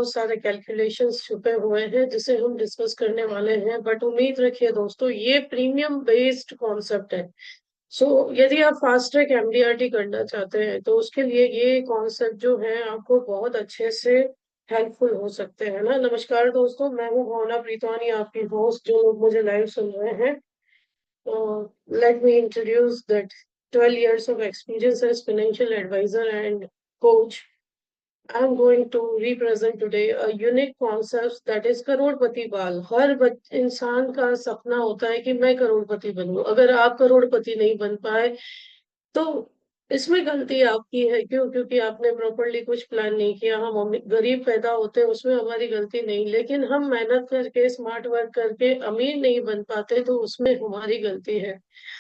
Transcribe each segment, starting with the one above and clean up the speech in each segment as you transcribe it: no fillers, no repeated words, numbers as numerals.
बहुत सारे कैलकुलेशंस छुपे हुए हैं जिसे हम डिस्कस करने वाले हैं। बट उम्मीद रखिए दोस्तों, ये प्रीमियम बेस्ड कॉन्सेप्ट है। सो यदि आप फास्ट ट्रैक एमडीआरटी करना चाहते हैं तो उसके लिए ये कॉन्सेप्ट जो है आपको बहुत अच्छे से हेल्पफुल हो सकते हैं ना। नमस्कार दोस्तों, मैं हूँ भावना प्रीतवानी, आपकी होस्ट। जो लोग मुझे लाइव सुन रहे हैं, let me introduce that 12 years of experience as financial advisor and coach. I'm going to represent today a unique concept that is करोड़पति बाल। हर इंसान का सपना होता है कि मैं करोड़पति बनूं। अगर आप करोड़पति नहीं बन पाए तो इसमें गलती आपकी है। क्यों? क्योंकि आपने प्रॉपरली कुछ प्लान नहीं किया। हम गरीब पैदा होते हैं, उसमें हमारी गलती नहीं, लेकिन हम मेहनत करके स्मार्ट वर्क करके अमीर नहीं बन पाते तो उसमें हमारी गलती है।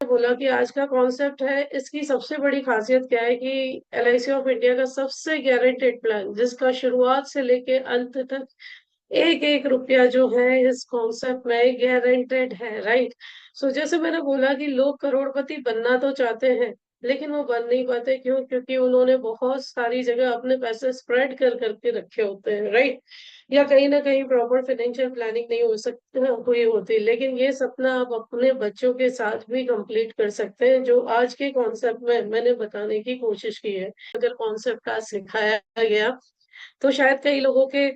बोला कि आज का कॉन्सेप्ट है, इसकी सबसे बड़ी खासियत क्या है कि एलआईसी ऑफ इंडिया का सबसे गारंटेड प्लान, जिसका शुरुआत से लेके अंत तक एक एक रुपया जो है इस कॉन्सेप्ट में गारंटेड है। राइट। सो जैसे मैंने बोला कि लोग करोड़पति बनना तो चाहते हैं लेकिन वो बन नहीं पाते। क्यों? क्योंकि उन्होंने बहुत सारी जगह अपने पैसे स्प्रेड कर करके रखे होते हैं। राइट। या कहीं ना कहीं प्रॉपर फाइनेंशियल प्लानिंग नहीं हो सकती हुई होती। लेकिन ये सपना आप अपने बच्चों के साथ भी कंप्लीट कर सकते हैं, जो आज के कॉन्सेप्ट में मैंने बताने की कोशिश की है। अगर कॉन्सेप्ट आज सिखाया गया तो शायद कई लोगों के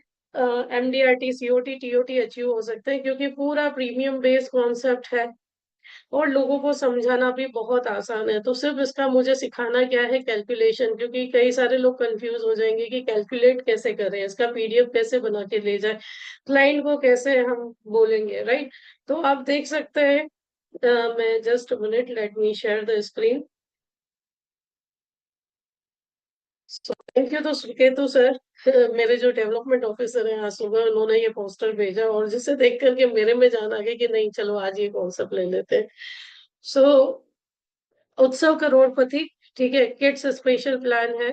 एमडीआरटी, सीओटी, टीओटी अचीव हो सकते हैं, क्योंकि पूरा प्रीमियम बेस्ड कॉन्सेप्ट है और लोगों को समझाना भी बहुत आसान है। तो सिर्फ इसका मुझे सिखाना क्या है, कैलकुलेशन। क्योंकि कई सारे लोग कंफ्यूज हो जाएंगे कि कैलकुलेट कैसे करें, इसका पीडीएफ कैसे बना के ले जाए, क्लाइंट को कैसे हम बोलेंगे। राइट। तो आप देख सकते हैं, मैं just minute, let me share the screen. Thank you. तो सुकेतु सर, मेरे जो डेवलपमेंट ऑफिसर हैं, आज सुबह उन्होंने ये पोस्टर भेजा और जिसे देख करके मेरे में जान आ गया कि नहीं, चलो आज ये कॉन्सेप्ट ले लेते हैं। सो उत्सव करोड़पति, ठीक है, किड्स स्पेशल प्लान है।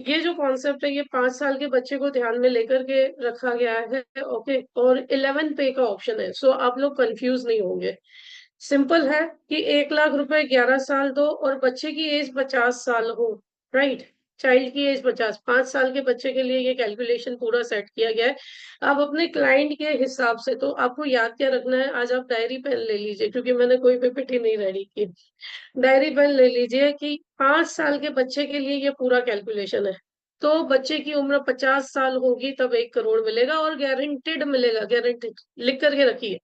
ये जो कॉन्सेप्ट है ये 5 साल के बच्चे को ध्यान में लेकर के रखा गया है। ओके। और 11 पे का ऑप्शन है। सो आप लोग कंफ्यूज नहीं होंगे। सिंपल है कि 1 लाख रुपए 11 साल दो और बच्चे की एज 50 साल हो। राइट। चाइल्ड की एज 50, 5 साल के बच्चे के लिए ये कैलकुलेशन पूरा सेट किया गया है। आप अपने क्लाइंट के हिसाब से, तो आपको याद क्या रखना है, आज आप डायरी पेन ले लीजिए, क्योंकि मैंने कोई पीपीटी नहीं रेडी की। डायरी पेन ले लीजिए कि 5 साल के बच्चे के लिए ये पूरा कैलकुलेशन है। तो बच्चे की उम्र 50 साल होगी तब 1 करोड़ मिलेगा, और गारंटेड मिलेगा। गारंटेड लिख करके रखिए,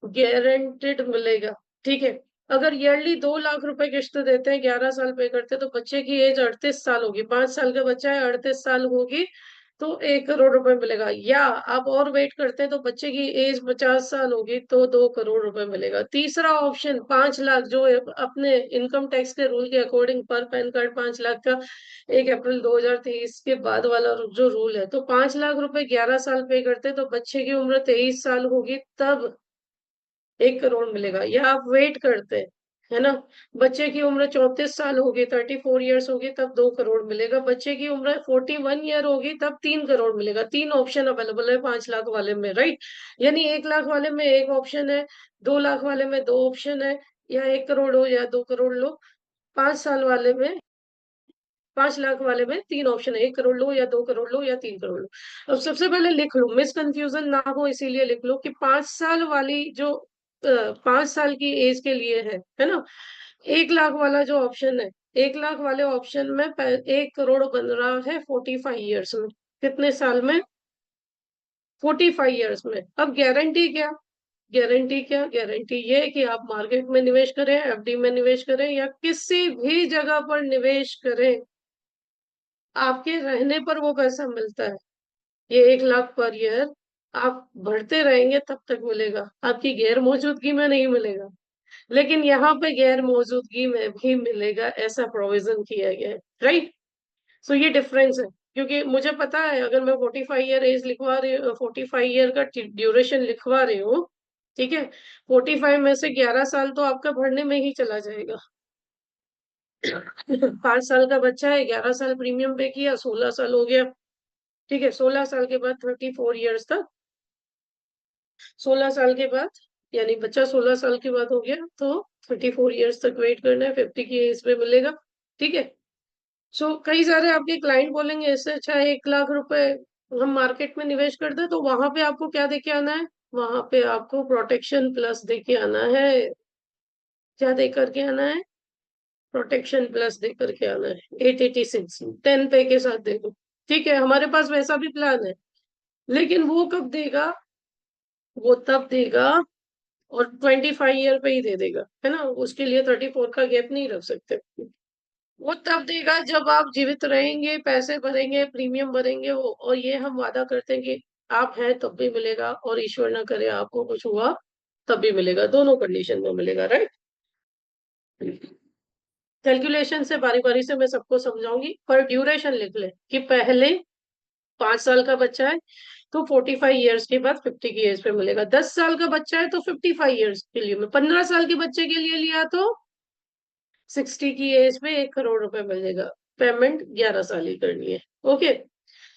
गारंटेड मिलेगा। ठीक है। अगर ईयरली 2 लाख रुपए किस्त देते हैं, 11 साल पे करते हैं, तो बच्चे की एज 38 साल होगी। 5 साल का बच्चा है, 38 साल होगी तो 1 करोड़ रुपए मिलेगा। या आप और वेट करते हैं तो बच्चे की एज 50 साल होगी तो 2 करोड़ रुपए मिलेगा। तीसरा ऑप्शन 5 लाख, जो अपने इनकम टैक्स के रूल के अकॉर्डिंग पर पैन कार्ड 5 लाख का 1 अप्रैल 2023 के बाद वाला जो रूल है, तो 5 लाख रुपए 11 साल पे करते हैं तो बच्चे की उम्र 23 साल होगी तब 1 करोड़ मिलेगा। या आप वेट करते हैं, है ना, बच्चे की उम्र 34 साल होगी, 34 ईयर्स होगी तब 2 करोड़ मिलेगा। बच्चे की उम्र 41 ईयर होगी तब 3 करोड़ मिलेगा। 3 ऑप्शन अवेलेबल है 5 लाख वाले में। राइट। यानी 1 लाख वाले में एक ऑप्शन है, 2 लाख वाले में दो ऑप्शन है, या 1 करोड़ हो या 2 करोड़ लो। 5 साल वाले में, 5 लाख वाले में 3 ऑप्शन है, 1 करोड़ लो या 2 करोड़ लो या 3 करोड़ लो। अब सबसे पहले लिख लो, मिस कंफ्यूजन ना हो इसीलिए लिख लो कि 5 साल वाली जो 5 साल की एज के लिए है ना। 1 लाख वाला जो ऑप्शन है, 1 लाख वाले ऑप्शन में 1 करोड़ बन रहा है 45 ईयर्स में। कितने साल में? 45 ईयर्स में। अब गारंटी क्या? गारंटी क्या? गारंटी ये है कि आप मार्केट में निवेश करें, एफडी में निवेश करें, या किसी भी जगह पर निवेश करें, आपके रहने पर वो पैसा मिलता है। ये 1 लाख पर ईयर आप भरते रहेंगे तब तक मिलेगा, आपकी गैर मौजूदगी में नहीं मिलेगा। लेकिन यहाँ पे गैर मौजूदगी में भी मिलेगा, ऐसा प्रोविजन किया गया है। राइट। सो ये डिफरेंस है। क्योंकि मुझे पता है, अगर मैं 45 ईयर एज लिखवा रही हूँ, 45 ईयर का ड्यूरेशन लिखवा रही हूँ, ठीक है, 45 में से 11 साल तो आपका भरने में ही चला जाएगा। 5 साल का बच्चा है, 11 साल प्रीमियम पे किया, 16 साल हो गया। ठीक है। 16 साल के बाद 34 ईयर्स तक, 16 साल के बाद, यानी बच्चा 16 साल के बाद हो गया तो 34 ईयर्स तक वेट करना है, 50 की एज पे मिलेगा। ठीक है। सो कई सारे आपके क्लाइंट बोलेंगे इससे अच्छा 1 लाख रुपए हम मार्केट में निवेश करते हैं तो वहां पे आपको क्या देके आना है, वहां पे आपको प्रोटेक्शन प्लस देके आना है। क्या दे करके आना है, प्रोटेक्शन प्लस दे करके आना है। 886 10 पे के साथ दे दो। ठीक है, हमारे पास वैसा भी प्लान है, लेकिन वो कब देगा, वो तब देगा और 25 ईयर पे ही दे देगा, है ना, उसके लिए 34 का गैप नहीं रख सकते। वो तब देगा जब आप जीवित रहेंगे, पैसे भरेंगे, प्रीमियम भरेंगे, वो और ये हम वादा करते हैं कि आप हैं तब भी मिलेगा, और ईश्वर ना करे आपको कुछ हुआ तब भी मिलेगा, दोनों कंडीशन में मिलेगा, राइट। कैलकुलेशन से बारी बारी से मैं सबको समझाऊंगी, पर ड्यूरेशन लिख ले कि पहले 5 साल का बच्चा है तो 45 ईयर्स के बाद 50 की एज पे मिलेगा। 10 साल का बच्चा है तो 55 ईयर्स के लिए में, 15 साल के बच्चे के लिए लिया तो 60 की एज में 1 करोड़ रुपए मिलेगा। पेमेंट 11 साल ही करनी है। ओके।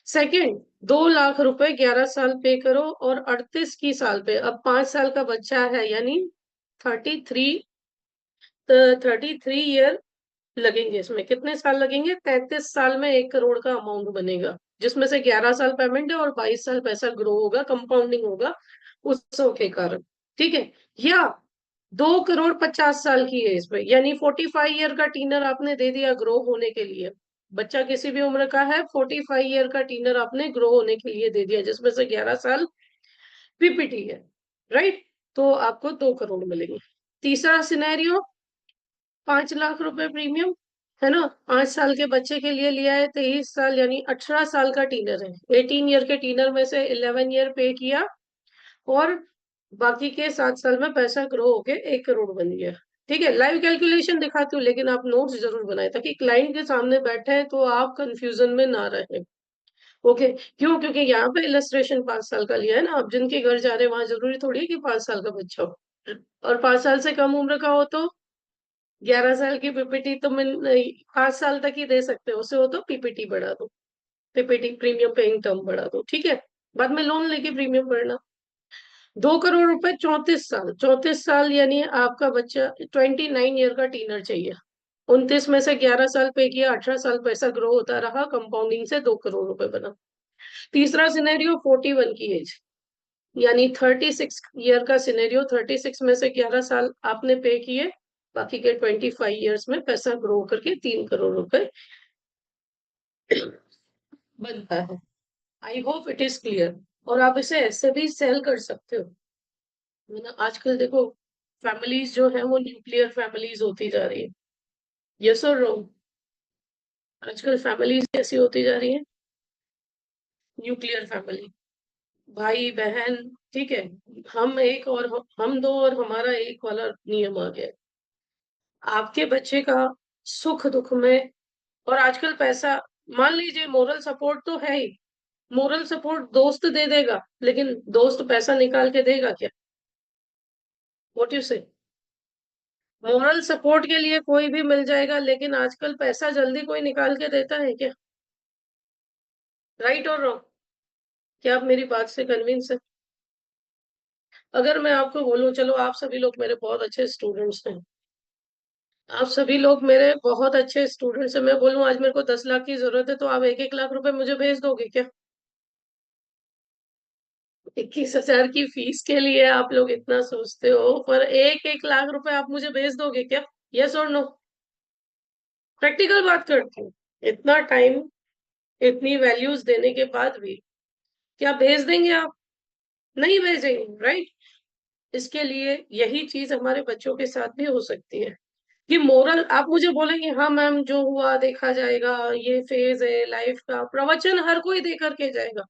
सेकंड, 2 लाख रुपए 11 साल पे करो और 38 की साल पे, अब 5 साल का बच्चा है यानी 33 ईयर लगेंगे। इसमें कितने साल लगेंगे, 33 साल में 1 करोड़ का अमाउंट बनेगा, जिसमें से 11 साल पेमेंट है और 22 साल पैसा ग्रो होगा, कंपाउंडिंग होगा उत्सव के कारण। ठीक है। या 2 करोड़ 50 साल की एज पे, यानी 45 ईयर का टीनर आपने दे दिया ग्रो होने के लिए। बच्चा किसी भी उम्र का है, 45 ईयर का टीनर आपने ग्रो होने के लिए दे दिया, जिसमें से 11 साल पीपीटी है, राइट। तो आपको 2 करोड़ मिलेंगे। तीसरा सिनेरियो, 5 लाख रुपए प्रीमियम, है ना, 5 साल के बच्चे के लिए लिया है, 23 साल यानी 18 साल का टीनर है। 18 ईयर के टीनर में से 11 ईयर पे किया और बाकी के 7 साल में पैसा ग्रो होके 1 करोड़ बन गया। ठीक है, लाइव कैलकुलेशन दिखाती हूँ, लेकिन आप नोट्स जरूर बनाए ताकि क्लाइंट के सामने बैठे हैं तो आप कंफ्यूजन में ना रहे। ओके। क्यों, क्योंकि यहाँ पे इलस्ट्रेशन 5 साल का लिया है ना, आप जिनके घर जा रहे हैं वहां जरूरी थोड़ी है कि 5 साल का बच्चा हो, और 5 साल से कम उम्र का हो तो 11 साल की पीपीटी तो मैं 5 साल तक ही दे सकते हो, उसे हो तो पीपीटी बढ़ा दो, पीपीटी प्रीमियम पेइंग टर्म बढ़ा दो। ठीक है, बाद में लोन लेके प्रीमियम भरना। 2 करोड़ रुपए 34 साल, 34 साल यानी आपका बच्चा 29 ईयर का टीनर चाहिए। 29 में से 11 साल पे किया, 18 साल पैसा ग्रो होता रहा, कंपाउंडिंग से 2 करोड़ रुपए बना। तीसरा सिनेरियो 41 की एज, यानी 36 ईयर का सिनेरियो, 36 में से 11 साल आपने पे किए, बाकी के 25 ईयर्स में पैसा ग्रो करके 3 करोड़ रुपए बनता है। I hope it is clear. और आप इसे ऐसे भी सेल कर सकते हो, है ना। आजकल देखो, फैमिलीज जो है वो न्यूक्लियर फैमिलीज होती जा रही है। यस और नो, आजकल फैमिलीज कैसी होती जा रही है, न्यूक्लियर फैमिली, भाई बहन। ठीक है, हम एक और हम दो और हमारा एक वाला नियम आ गया है। आपके बच्चे का सुख दुख में, और आजकल पैसा, मान लीजिए मोरल सपोर्ट तो है ही, मोरल सपोर्ट दोस्त दे देगा, लेकिन दोस्त पैसा निकाल के देगा क्या, व्हाट यू से। मोरल सपोर्ट के लिए कोई भी मिल जाएगा, लेकिन आजकल पैसा जल्दी कोई निकाल के देता है क्या, राइट और रॉन्ग। क्या आप मेरी बात से कन्विंस है। अगर मैं आपको बोलूं, चलो आप सभी लोग मेरे बहुत अच्छे स्टूडेंट्स हैं, आप सभी लोग मेरे बहुत अच्छे स्टूडेंट्स हैं, मैं बोलूं आज मेरे को 10 लाख की जरूरत है तो आप 1-1 लाख रुपए मुझे भेज दोगे क्या। 21 हजार की फीस के लिए आप लोग इतना सोचते हो, पर 1-1 लाख रुपए आप मुझे भेज दोगे क्या, यस और नो। प्रैक्टिकल बात करती हूँ, इतना टाइम, इतनी वैल्यूज देने के बाद भी क्या भेज देंगे आप, नहीं भेजेंगे, राइट। इसके लिए यही चीज हमारे बच्चों के साथ भी हो सकती है कि मोरल, आप मुझे बोलेंगे हाँ मैम जो हुआ देखा जाएगा, ये फेज है लाइफ का, प्रवचन हर कोई दे करके जाएगा,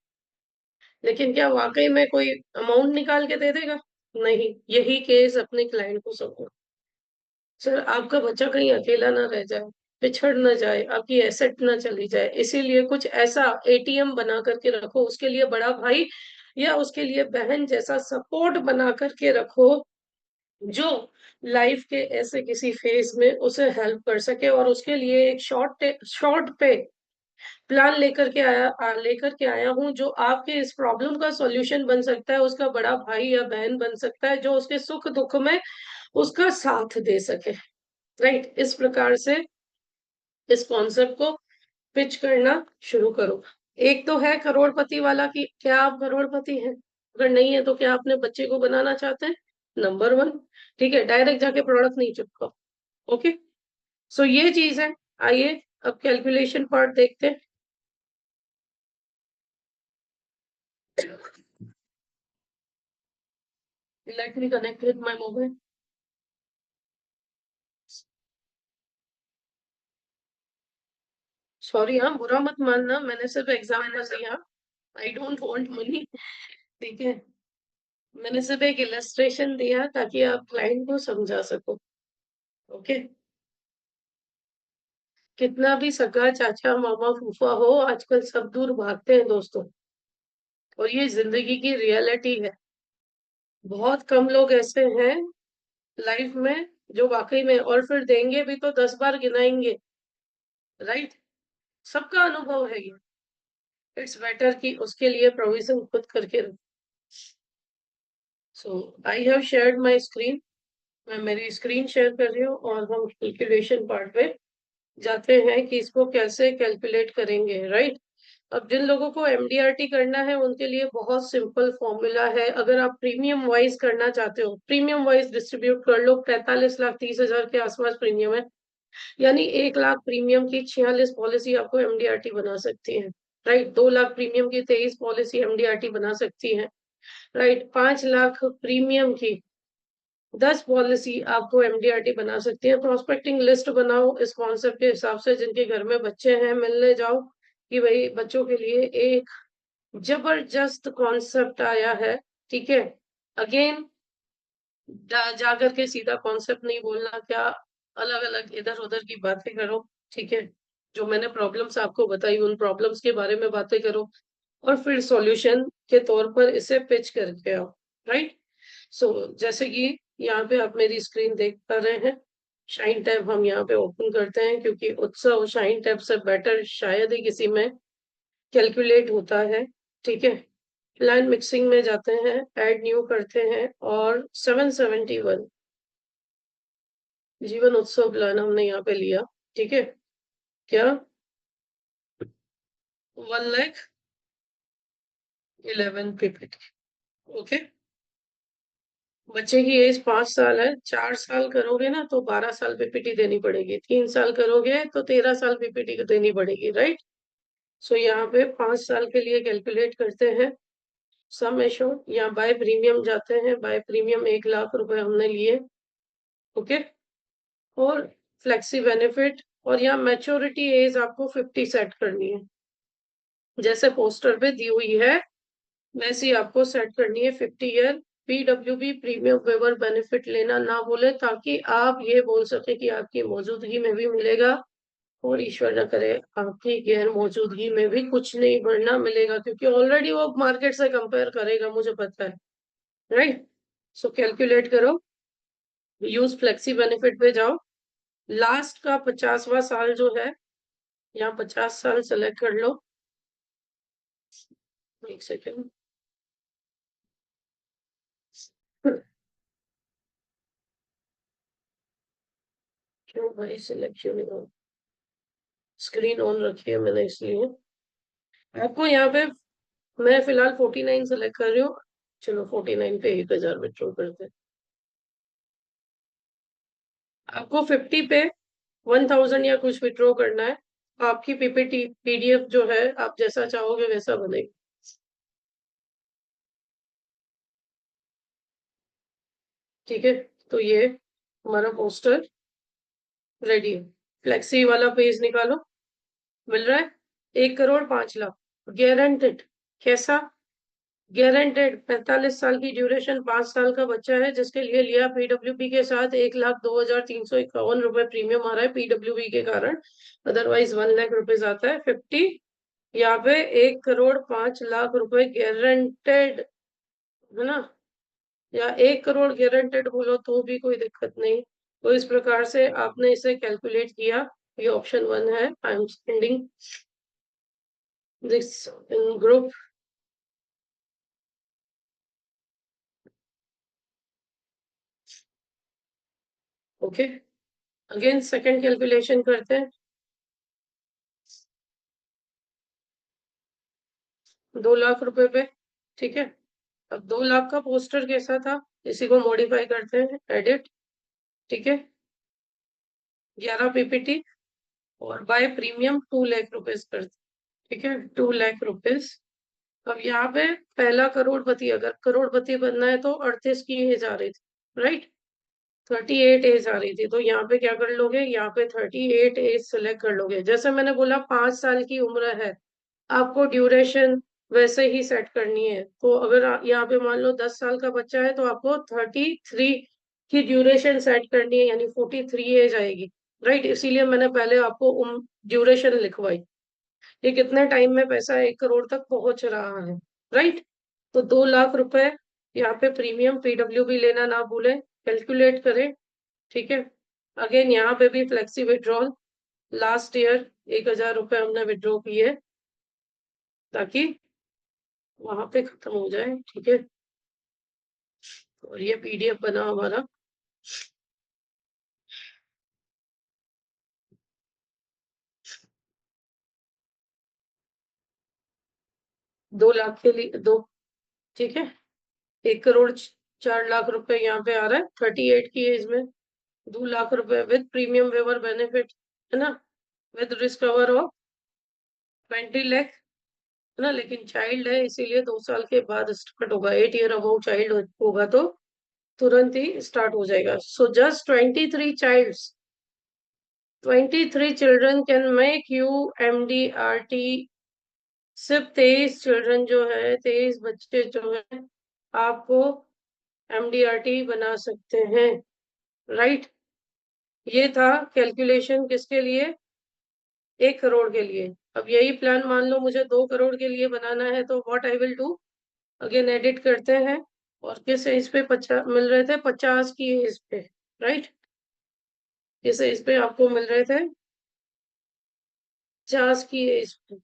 लेकिन क्या वाकई में कोई अमाउंट निकाल के दे देगा, नहीं। यही केस अपने क्लाइंट को समझो। सर आपका बच्चा कहीं अकेला ना रह जाए, पिछड़ ना जाए, आपकी एसेट ना चली जाए, इसीलिए कुछ ऐसा एटीएम बना करके रखो, उसके लिए बड़ा भाई या उसके लिए बहन जैसा सपोर्ट बना करके रखो, जो लाइफ के ऐसे किसी फेज में उसे हेल्प कर सके, और उसके लिए एक शॉर्ट पे प्लान लेकर के आया हूँ, जो आपके इस प्रॉब्लम का सॉल्यूशन बन सकता है, उसका बड़ा भाई या बहन बन सकता है, जो उसके सुख दुख में उसका साथ दे सके, राइट। इस प्रकार से इस कॉन्सेप्ट को पिच करना शुरू करो। एक तो है करोड़पति वाला कि क्या आप करोड़पति हैं, अगर नहीं है तो क्या अपने बच्चे को बनाना चाहते हैं, नंबर वन। ठीक है, डायरेक्ट जाके प्रोडक्ट नहीं चिपकाओ। ओके, सो ये चीज है। आइए अब कैलकुलेशन पार्ट देखते हैं। Let me connect with my mobile. Sorry, हाँ बुरा मत मानना, मैंने सिर्फ एग्जाम्पल दिया। आई डोंट वांट मनी। ठीक है, मैंने सिर्फ एक इलस्ट्रेशन दिया ताकि आप क्लाइंट को समझा सको। ओके, कितना भी सगा चाचा मामा फूफा हो, आजकल सब दूर भागते हैं दोस्तों, और ये जिंदगी की रियलिटी है। बहुत कम लोग ऐसे हैं लाइफ में जो वाकई में, और फिर देंगे भी तो 10 बार गिनाएंगे। राइट, सबका अनुभव है ये। इट्स बेटर कि उसके लिए प्रोविजन खुद करके। So I have shared my screen. मैं मेरी स्क्रीन शेयर कर रही हूँ और हम कैलकुलेशन पार्ट पे जाते हैं कि इसको कैसे कैलकुलेट करेंगे। राइट, अब जिन लोगों को एमडीआरटी करना है उनके लिए बहुत सिंपल फॉर्मूला है। अगर आप प्रीमियम वाइज करना चाहते हो, प्रीमियम वाइज डिस्ट्रीब्यूट कर लो, 45,30,000 के आसपास प्रीमियम है, यानी 1 लाख प्रीमियम की 46 पॉलिसी आपको एमडीआरटी बना सकती है। राइट, 2 लाख प्रीमियम की 23 पॉलिसी एमडीआरटी बना सकती है। राइट, 5 लाख प्रीमियम की 10 पॉलिसी आपको एमडीआरटी बना सकती है। प्रोस्पेक्टिंग लिस्ट बनाओ इस कॉन्सेप्ट के हिसाब से, जिनके घर में बच्चे हैं मिलने जाओ कि भाई बच्चों के लिए एक जबरदस्त कॉन्सेप्ट आया है। ठीक है, अगेन जा करके सीधा कॉन्सेप्ट नहीं बोलना, क्या अलग अलग इधर उधर की बातें करो। ठीक है, जो मैंने प्रॉब्लम्स आपको बताई उन प्रॉब्लम्स के बारे में बातें करो, और फिर सॉल्यूशन के तौर पर इसे पिच करके आओ। राइट, सो जैसे कि यहाँ पे आप मेरी स्क्रीन देख पा रहे हैं, शाइन टैब हम यहाँ पे ओपन करते हैं, क्योंकि उत्सव शाइन टैब से बेटर शायद ही किसी में कैलकुलेट होता है। ठीक है, प्लान मिक्सिंग में जाते हैं, ऐड न्यू करते हैं, और 771 जीवन उत्सव प्लान हमने यहाँ पे लिया। ठीक है, क्या 1,11 पीपीटी। ओके, बच्चे की एज 5 साल है, 4 साल करोगे ना तो 12 साल पीपीटी देनी पड़ेगी, 3 साल करोगे तो 13 साल पीपीटी देनी पड़ेगी। राइट, सो यहाँ पे 5 साल के लिए कैलकुलेट करते हैं। सम एश्योर्ड, यहाँ बाय प्रीमियम जाते हैं, बाय प्रीमियम 1 लाख रुपए हमने लिए। ओके, और फ्लेक्सी बेनिफिट, और यहाँ मैच्योरिटी एज आपको 50 सेट करनी है, जैसे पोस्टर पे दी हुई है वैसी आपको सेट करनी है, 50 ईयर। पीडब्ल्यूबी प्रीमियम वेवर बेनिफिट लेना ना बोले, ताकि आप ये बोल सके कि आपकी मौजूदगी में भी मिलेगा, और ईश्वर न करे आपकी गैर मौजूदगी में भी कुछ नहीं बढ़ना मिलेगा, क्योंकि ऑलरेडी वो मार्केट से कंपेयर करेगा, मुझे पता है। राइट, सो कैलकुलेट करो, यूज फ्लेक्सी बेनिफिट पे जाओ, लास्ट का 50वां साल जो है, यहाँ 50 साल सेलेक्ट कर लो। एक सेकेंड, क्यों भाई सिलेक्शन स्क्रीन ऑन रखी है मैंने इसलिए। आपको यहाँ पे मैं फिलहाल 49 सेलेक्ट कर रही हूँ। चलो 49 पे 1,000 विड्रॉ करते हैं। आपको 50 पे 1,000 या कुछ विड्रॉ करना है। आपकी पीपीटी पीडीएफ जो है आप जैसा चाहोगे वैसा बनेगी। ठीक है, तो ये हमारा पोस्टर रेडी है। फ्लेक्सी वाला पेज निकालो, मिल रहा है 1,05,00,000 गारंटेड। कैसा गारंटेड? 45 साल की ड्यूरेशन, 5 साल का बच्चा है जिसके लिए लिया पीडब्ल्यूबी के साथ, 1,02,351 रुपए प्रीमियम आ रहा है पीडब्ल्यूबी के कारण, अदरवाइज 1 लाख रुपीज आता है। 50, यहाँ पे 1,05,00,000 रुपए गारंटेड, है ना, या 1 करोड़ गारंटेड बोलो तो भी कोई दिक्कत नहीं। तो इस प्रकार से आपने इसे कैलकुलेट किया। ये ऑप्शन 1 है, आई am sending this in group. Okay, again second calculation करते हैं। 2 लाख रुपए पे, ठीक है। अब 2 लाख का पोस्टर कैसा था, इसी को मॉडिफाई करते हैं, एडिट, ठीक है। 11 PPT और बाय प्रीमियम 2 लाख रुपीज कर, ठीक है, 2 लाख रुपीज। अब यहाँ पे पहला करोड़पति, अगर करोड़पति बनना है तो 38 की एज आ रही थी, राइट। 38 एज आ रही थी, तो यहाँ पे क्या कर लोगे, यहाँ पे 38 एज सेलेक्ट कर लोगे। जैसे मैंने बोला 5 साल की उम्र है, आपको ड्यूरेशन वैसे ही सेट करनी है। तो अगर यहाँ पे मान लो 10 साल का बच्चा है तो आपको 33 की ड्यूरेशन सेट करनी है, यानी 43 एज आएगी, राइट। इसीलिए मैंने पहले आपको ड्यूरेशन लिखवाई। ये कितने टाइम में पैसा 1 करोड़ तक पहुंच रहा है, राइट। तो 2 लाख रुपए, यहाँ पे प्रीमियम PWB लेना ना भूलें, कैलकुलेट करें, ठीक है। अगेन यहाँ पे भी फ्लेक्सी विड्रॉल, लास्ट ईयर 1,000 रुपए हमने विड्रॉ किए, ताकि वहां पे खत्म हो जाए, ठीक है। और ये PDF बना हमारा। 2 लाख के लिए दो, ठीक है। 1 करोड़ 4 लाख रुपए यहाँ पे आ रहा है 38 की एज में। 2 लाख रुपए विद प्रीमियम वेवर बेनिफिट, है ना, with risk cover of 20 lakh, है ना। लेकिन चाइल्ड है, इसीलिए 2 साल के बाद स्टार्ट होगा। 8 ईयर अबाउ चाइल्ड होगा तो तुरंत ही स्टार्ट हो जाएगा। So just 23 child, 23 children can make you MDRT। सिर्फ 23 चिल्ड्रन जो है, 23 बच्चे जो है, आपको MDRT बना सकते हैं, राइट। ये था कैलकुलेशन किसके लिए, 1 करोड़ के लिए। अब यही प्लान मान लो मुझे 2 करोड़ के लिए बनाना है, तो what I will do, again edit करते हैं। और किस एज पे 50 मिल रहे थे, 50 की एज पे, राइट। किस एज पे आपको मिल रहे थे, 50 की एज पे।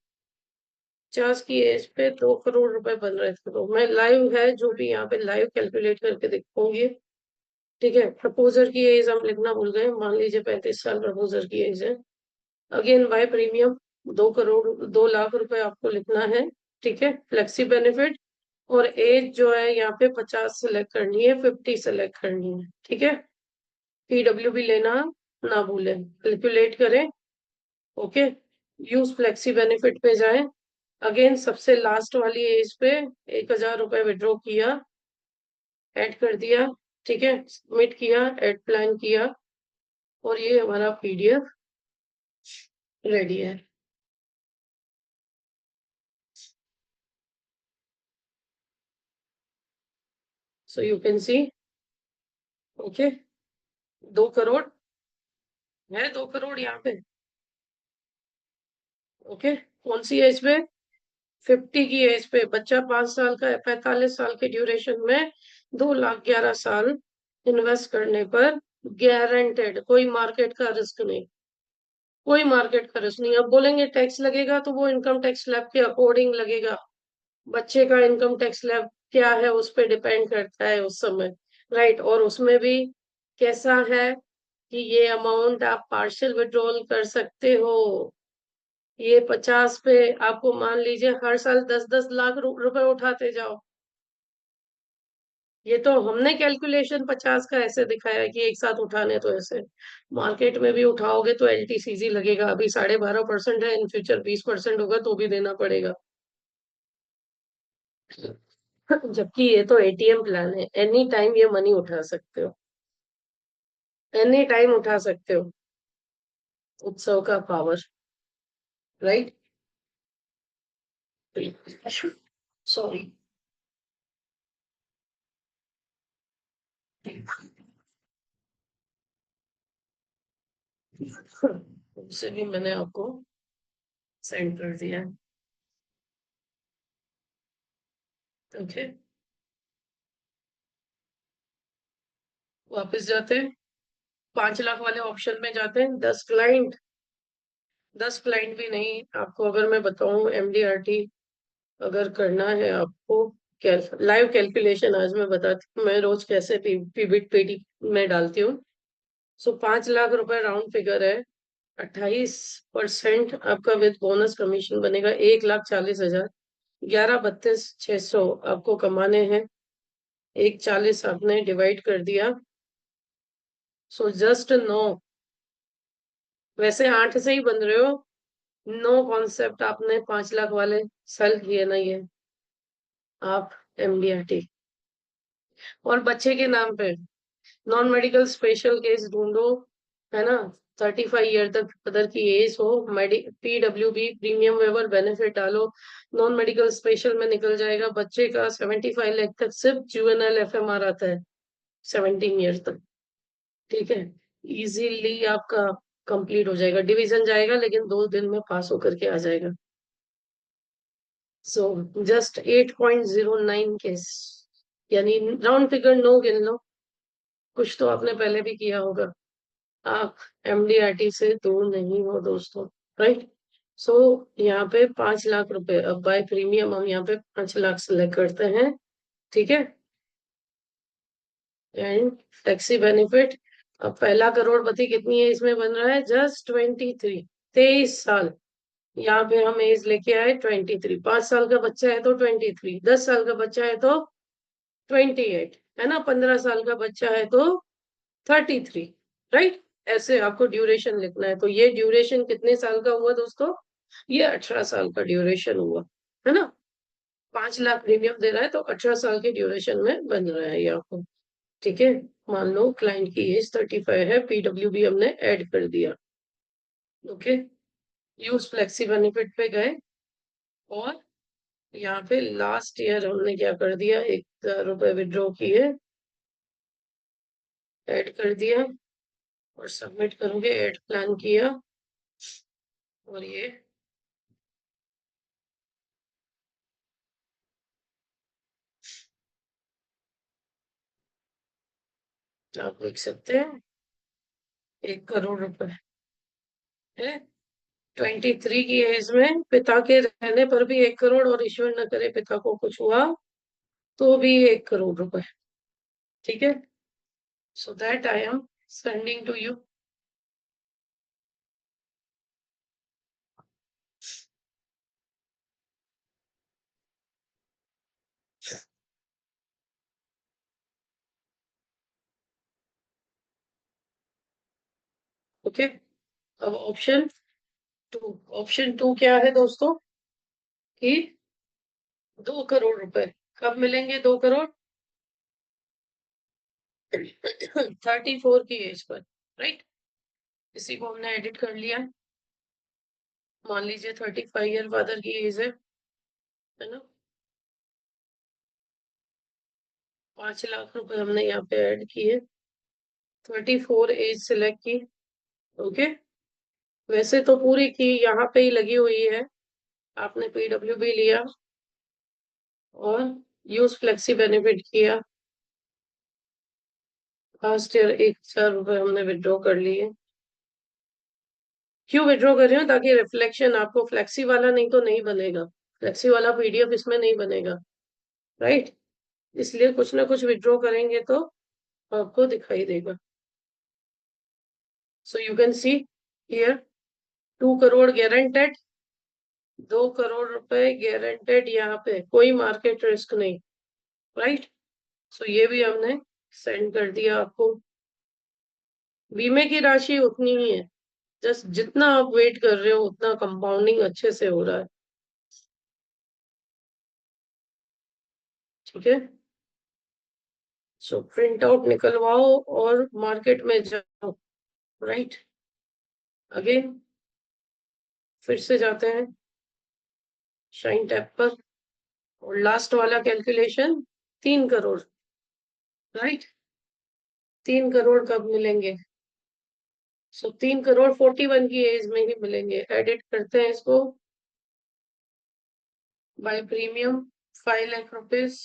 50 की एज पे 2 करोड़ रुपए बन रहे थे। तो मैं लाइव है, जो भी यहाँ पे लाइव कैलकुलेट करके दिखाऊंगी, ठीक है। प्रपोजर की एज हम लिखना भूल गए, मान लीजिए 35 साल प्रपोजर की एज है। अगेन बाय प्रीमियम 2 लाख रुपए आपको लिखना है, ठीक है। फ्लेक्सी बेनिफिट और एज जो है यहाँ पे 50 सेलेक्ट करनी है, 50 सेलेक्ट करनी है, ठीक है। PWB लेना ना भूलें, कैलकुलेट करें, ओके। यूज फ्लेक्सी बेनिफिट पे जाएं। अगेन सबसे लास्ट वाली एज पे 1,000 रुपए विड्रॉ किया, ऐड कर दिया, ठीक है, सबमिट किया, ऐड प्लान किया, और ये हमारा PDF रेडी है। सो you can C, okay. 2 crore है, 2 करोड़ यहाँ पे, ओके। कौन सी एज पे, 50 की एज पे। बच्चा 5 साल का है, 45 साल के ड्यूरेशन में 2,11,000 इन्वेस्ट करने पर गारंटेड, कोई मार्केट का रिस्क नहीं, कोई मार्केट का रिस्क नहीं। अब बोलेंगे टैक्स लगेगा, तो वो इनकम टैक्स स्लैब के अकॉर्डिंग लगेगा। बच्चे का इनकम टैक्स स्लैब क्या है उस पर डिपेंड करता है उस समय, राइट। और उसमें भी कैसा है कि ये अमाउंट आप पार्शियल विड्रॉल कर सकते हो। ये 50 पे आपको मान लीजिए हर साल 10-10 लाख रुपए उठाते जाओ। ये तो हमने कैलकुलेशन 50 का ऐसे दिखाया कि एक साथ उठाने, तो ऐसे मार्केट में भी उठाओगे तो LTCZ लगेगा। अभी 12.5% है, इन फ्यूचर 20% होगा तो भी देना पड़ेगा। जबकि ये तो ATM प्लान है, एनी टाइम ये मनी उठा सकते हो, एनी टाइम उठा सकते हो। उत्सव का पावर, राइट। सॉरी, उसे भी मैंने आपको सेंड कर दिया, ओके। वापस जाते हैं, 5 लाख वाले ऑप्शन में जाते हैं। 10 क्लाइंट, 10 क्लाइंट भी नहीं, आपको अगर मैं बताऊं MDRT अगर करना है आपको, लाइव कैलकुलेशन आज मैं बताती हूँ, मैं रोज कैसे पीबिट पेटी में डालती हूँ। सो 5 लाख रुपए राउंड फिगर है, 28% आपका विद बोनस कमीशन बनेगा 1,40,000। 11,32,600 आपको कमाने हैं। 1,40 आपने डिवाइड कर दिया, सो जस्ट 9। वैसे 8 से ही बन रहे हो, 9 कॉन्सेप्ट आपने 5 लाख वाले सेल किए ना, ये आप एमडीआरटी। और बच्चे के नाम पे नॉन मेडिकल स्पेशल केस ढूंढो, है ना। 35 ईयर तक अदर की एज हो, पीडब्ल्यूबी प्रीमियम वेवर बेनिफिट डालो, नॉन मेडिकल स्पेशल में निकल जाएगा। बच्चे का 75 लाख तक सिर्फ जुवेनाइल एफएमआर आता है, 17 ईयर तक। ठीक है, इजीली आपका कंप्लीट हो जाएगा। डिवीजन जाएगा लेकिन 2 दिन में पास होकर के आ जाएगा। सो जस्ट 8.09 केस, यानी राउंड फिगर 9 गिन लो। कुछ तो आपने पहले भी किया होगा। आप एमडीआरटी से दूर नहीं हो दोस्तों, राइट। सो यहाँ पे 5 लाख रुपए, अब बाय प्रीमियम हम यहाँ पे 5 लाख सेलेक्ट करते हैं। ठीक है, एंड टैक्सी बेनिफिट। अब पहला करोड़पति कितनी एज में बन रहा है? जस्ट 23, 23 साल। यहाँ पे हम एज लेके आए 23। 5 साल का बच्चा है तो 23, 10 साल का बच्चा है तो 28, है ना। 15 साल का बच्चा है तो 33, राइट। ऐसे आपको ड्यूरेशन लिखना है। तो ये ड्यूरेशन कितने साल का हुआ दोस्तों? ये 18 साल का ड्यूरेशन हुआ, है ना। 5 लाख प्रीमियम दे रहा है तो 18 साल के ड्यूरेशन में बन रहा है ये आपको। ठीक है, मान लो क्लाइंट की एज 35 है, पीडब्ल्यूबी हमने ऐड कर दिया। ओके, यूज फ्लेक्सी बेनिफिट पे गए और यहाँ पे लास्ट ईयर हमने क्या कर दिया, 1,000 रुपए विड्रॉ किए, ऐड कर दिया और सबमिट करोगे। ऐड प्लान किया और ये आप देख सकते हैं 1 करोड़ रुपए है। 23 की एज में पिता के रहने पर भी 1 करोड़, और ईश्वर न करे पिता को कुछ हुआ तो भी 1 करोड़ रुपए। ठीक है, so that I am sending to you. Okay, अब ऑप्शन 2 क्या है दोस्तों? कि 2 करोड़ रुपए कब मिलेंगे? 2 करोड़ 34 की एज पर, राइट। इसी को हमने एडिट कर लिया। मान लीजिए 35 ईयर फादर की एज है ना। 5 लाख रुपए हमने यहाँ पे ऐड किए, 34 एज सिलेक्ट की। ओके, वैसे तो पूरी की यहाँ पे ही लगी हुई है। आपने पीडब्ल्यूबी लिया और यूज फ्लेक्सी बेनिफिट किया। लास्ट ईयर 1,000 रुपए हमने विड्रॉ कर लिए। क्यों विड्रॉ कर रहे हो? ताकि रिफ्लेक्शन आपको फ्लेक्सी वाला नहीं तो नहीं बनेगा, फ्लेक्सी वाला पीडीएफ इसमें नहीं बनेगा, राइट। इसलिए कुछ ना कुछ विड्रॉ करेंगे तो आपको दिखाई देगा। सो you can see here 2 crore guaranteed, 2 crore रुपए गारंटेड। यहाँ पे कोई मार्केट रिस्क नहीं, राइट। सो ये भी हमने सेंड कर दिया आपको। बीमे की राशि उतनी ही है, जस्ट जितना आप वेट कर रहे हो उतना कंपाउंडिंग अच्छे से हो रहा है। ठीक है, सो प्रिंट आउट निकलवाओ और मार्केट में जाओ, राइट। अगेन फिर से जाते हैं शाइन टैब पर और लास्ट वाला कैलकुलेशन 3 करोड़, राइट। 3 करोड़ कब मिलेंगे? सो 3 करोड़ 41 की एज में ही मिलेंगे। एडिट करते हैं इसको, buy premium 5 lakh rupees,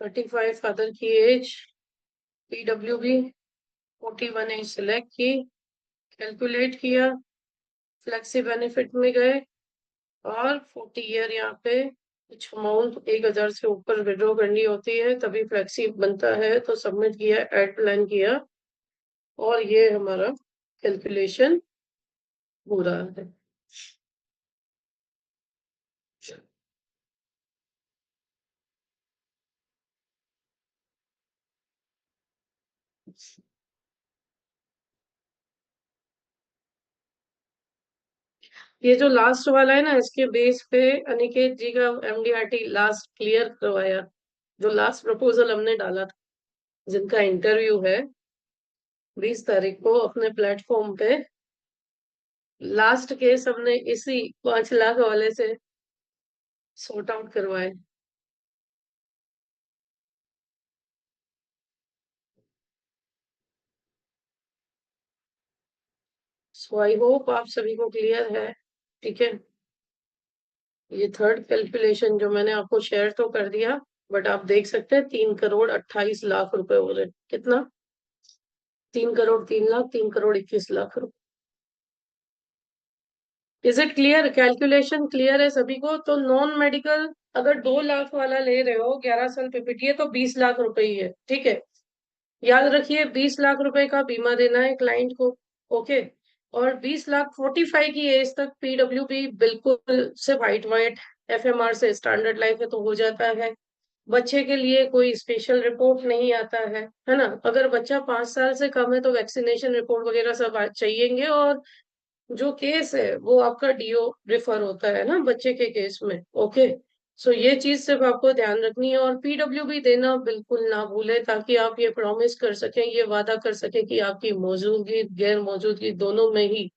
35 father की एज, पीडब्ल्यूबी 41 एज सिलेक्ट की, कैलकुलेट किया, फ्लेक्सी बेनिफिट में गए और 40 ईयर यहाँ पे कुछ अमाउंट 1,000 से ऊपर विड्रॉ करनी होती है तभी फ्लेक्सी बनता है। तो सबमिट किया, ऐड प्लान किया और ये हमारा कैलकुलेशन हो रहा है। ये जो लास्ट वाला है ना, इसके बेस पे अनिकेत जी का एमडीआरटी लास्ट क्लियर करवाया। जो लास्ट प्रपोजल हमने डाला था, जिनका इंटरव्यू है 20 तारीख को अपने प्लेटफॉर्म पे, लास्ट केस हमने इसी 5 लाख वाले से सॉर्ट आउट करवाए। सो आई होप आप सभी को क्लियर है। ठीक है, ये थर्ड कैलकुलेशन जो मैंने आपको शेयर तो कर दिया, बट आप देख सकते हैं 3 करोड़ 28 लाख रुपए हो रहे हैं। कितना? 3 crore 3 lakh, 3 crore 21 lakh. Is it clear? Calculation clear है सभी को? तो नॉन मेडिकल अगर 2 लाख वाला ले रहे हो 11 साल पीपीटी है तो 20 लाख रुपए ही है। ठीक है, याद रखिए 20 लाख रुपए का बीमा देना है क्लाइंट को। ओके, और 20 लाख 45 की एज तक पीडब्ल्यूबी बिल्कुल से वाइट वाइट एफएमआर से स्टैंडर्ड लाइफ है तो हो जाता है। बच्चे के लिए कोई स्पेशल रिपोर्ट नहीं आता है ना। अगर बच्चा 5 साल से कम है तो वैक्सीनेशन रिपोर्ट वगैरह सब चाहिएंगे। और जो केस है वो आपका डीओ रिफर होता है ना बच्चे के केस में। ओके, सो ये चीज सिर्फ आपको ध्यान रखनी है। और पीडब्ल्यूबी देना बिल्कुल ना भूले, ताकि आप ये प्रॉमिस कर सकें, ये वादा कर सकें कि आपकी मौजूदगी गैर मौजूदगी दोनों में ही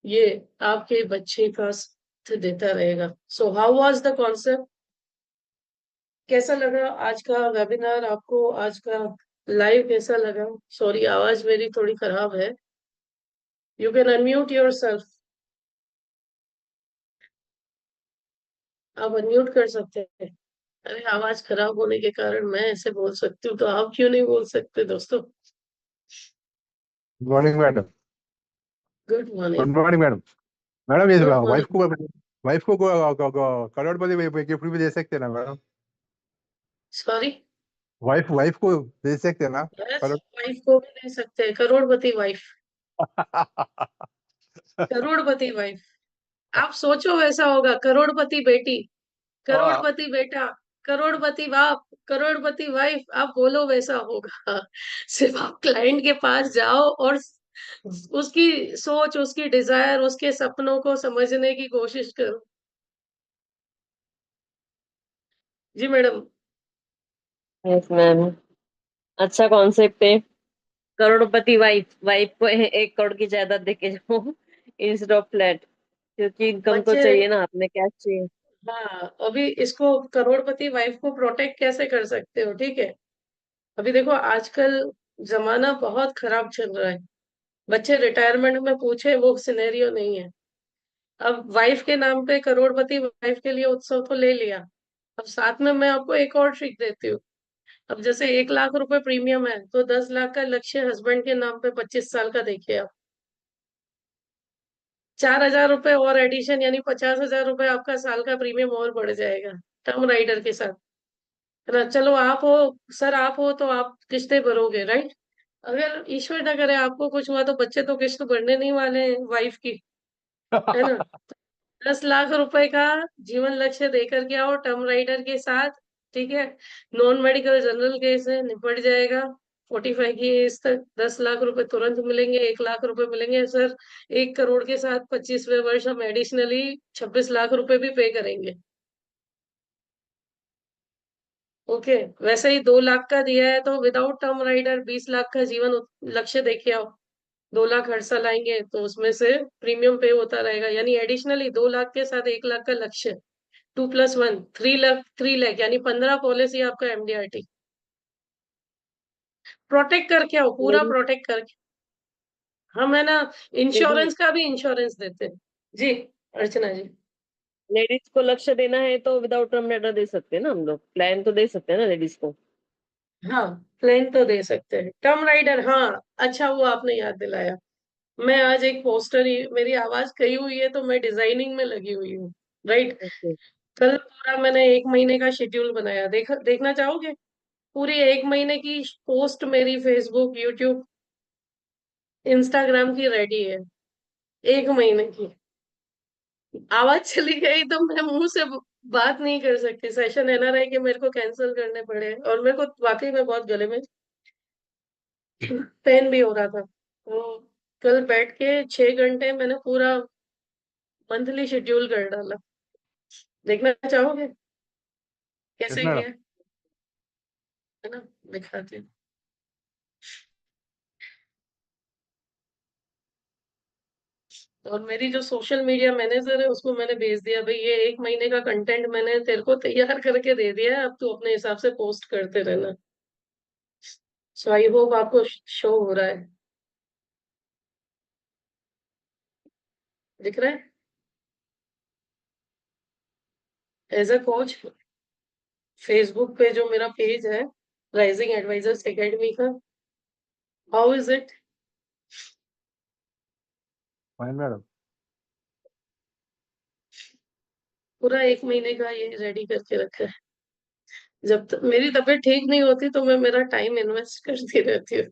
ये आपके बच्चे का साथ देता रहेगा। So how was the concept? कैसा लगा आज का वेबिनार आपको? आज का लाइव कैसा लगा? सॉरी, आवाज मेरी थोड़ी खराब है। You can unmute your self. आप अनम्यूट कर सकते हैं। अरे, आवाज खराब होने के कारण मैं ऐसे बोल सकती हूँ तो आप क्यों नहीं बोल सकते दोस्तों? Good morning madam. Good good morning. Morning madam. Madam ये गुड वाइफ मॉर्निंग। को वाइफ को करोड़पति गिफ्ट भी दे सकते हैं ना मैडम? सॉरी। वाइफ वाइफ को दे सकते हैं ना यस, करोड़? वाइफ को भी दे सकते हैं, करोड़पति वाइफ। करोड़पति वाइफ। आप सोचो वैसा होगा, करोड़पति बेटी, हाँ। करोड़पति बेटा, करोड़पति बाप, करोड़पति वाइफ। आप बोलो वैसा होगा। सिर्फ आप क्लाइंट के पास जाओ और उसकी सोच, उसकी डिजायर, उसके सपनों को समझने की कोशिश करो। जी मैडम। Yes ma'am. अच्छा कॉन्सेप्ट है। करोड़पति वाइफ वाइफ को 1 करोड़ की जायदाद देके जाओ इंस्टेड ऑफ फ्लैट, क्योंकि इनकम तो बच्चे, चाहिए ना, आपने कैश चाहिए। हाँ, अभी इसको करोड़पति वाइफ को प्रोटेक्ट कैसे कर सकते हो? ठीक है, अभी देखो आजकल जमाना बहुत खराब चल रहा है। बच्चे रिटायरमेंट में पूछे वो सिनेरियो नहीं है। अब वाइफ के नाम पे करोड़पति वाइफ के लिए उत्सव तो ले लिया। अब साथ में मैं आपको एक और ट्रिक देती हूँ। अब जैसे 1 लाख रुपए प्रीमियम है तो 10 लाख का लक्ष्य हस्बैंड के नाम पे 25 साल का देखिए आप। 4 हजार रुपए और एडिशन, यानी 50 हजार रुपए आपका साल का प्रीमियम और बढ़ जाएगा टर्म राइडर के साथ। है ना? चलो आप हो, सर आप हो तो आप किस्तें भरोगे, राइट? अगर ईश्वर ना करे आपको कुछ हुआ तो बच्चे तो किस्त भरने नहीं वाले हैं वाइफ की। है ना? 10 लाख रुपए का जीवन लक्ष्य देकर के आओ टर्म राइडर के साथ। ठीक है, नॉन मेडिकल जनरल केस है, निपट जाएगा। 45 की एज तक 10 लाख रुपए तुरंत मिलेंगे, 1 लाख रुपए मिलेंगे सर। 1 करोड़ के साथ 25वें वर्ष हम एडिशनली 26 लाख रुपए भी पे करेंगे। ओके, वैसे ही 2 लाख का दिया है तो विदाउट टर्म राइडर 20 लाख का जीवन लक्ष्य देखिए आओ। 2 लाख हर साल आएंगे तो उसमें से प्रीमियम पे होता रहेगा, यानी एडिशनली 2 लाख के साथ 1 लाख का लक्ष्य। 2+1 3 लाख, 3 लाख यानी 15 पॉलिसी आपका एमडीआरटी। प्रोटेक्ट करके आओ, पूरा लेडीज प्रोटेक्ट करके। हम है ना, लेडीज इंश्योरेंस का भी इंश्योरेंस देते हैं। जी अर्चना जी। लेडीज को लक्ष्य देना है तो विदाउट टर्म लेटर दे सकते हैं ना, हम लोग प्लान तो दे सकते हैं ना लेडीज को। हाँ, प्लेन तो दे सकते हैं, टर्म राइडर हाँ। अच्छा हुआ आपने याद दिलाया। मैं आज एक पोस्टर ही, मेरी आवाज गई हुई है तो मैं डिजाइनिंग में लगी हुई हूँ। Right, okay. कल पूरा मैंने 1 महीने का शेड्यूल बनाया, देखना चाहोगे? पूरी 1 महीने की पोस्ट मेरी फेसबुक, यूट्यूब, इंस्टाग्राम की रेडी है। 1 महीने की। आवाज चली गई तो मैं मुंह से बात नहीं कर सकती। सेशन है ना, रहे कि मेरे को कैंसिल करने पड़े, और मेरे को वाकई में बहुत गले में पेन भी हो रहा था। तो कल बैठ के 6 घंटे मैंने पूरा मंथली शेड्यूल कर डाला। देखना चाहोगे यस कैसे मैडम। किया है ना? दिखाती हूँ। और मेरी जो सोशल मीडिया मैनेजर है उसको मैंने भेज दिया, भाई ये 1 महीने का कंटेंट मैंने तेरे को तैयार करके दे दिया है, अब तू अपने हिसाब से पोस्ट करते रहना। सो आई होप आपको शो हो रहा है, दिख रहा है? एज अ कोच, फेसबुक पे जो मेरा पेज है, राइजिंग एडवाइजर्स एकेडमी का, how is it? Fine madam. पूरा 1 महीने का ये रेडी करके रखा है। जब तक मेरी तबीयत ठीक नहीं होती तो मैं मेरा टाइम इन्वेस्ट करती रहती हूँ।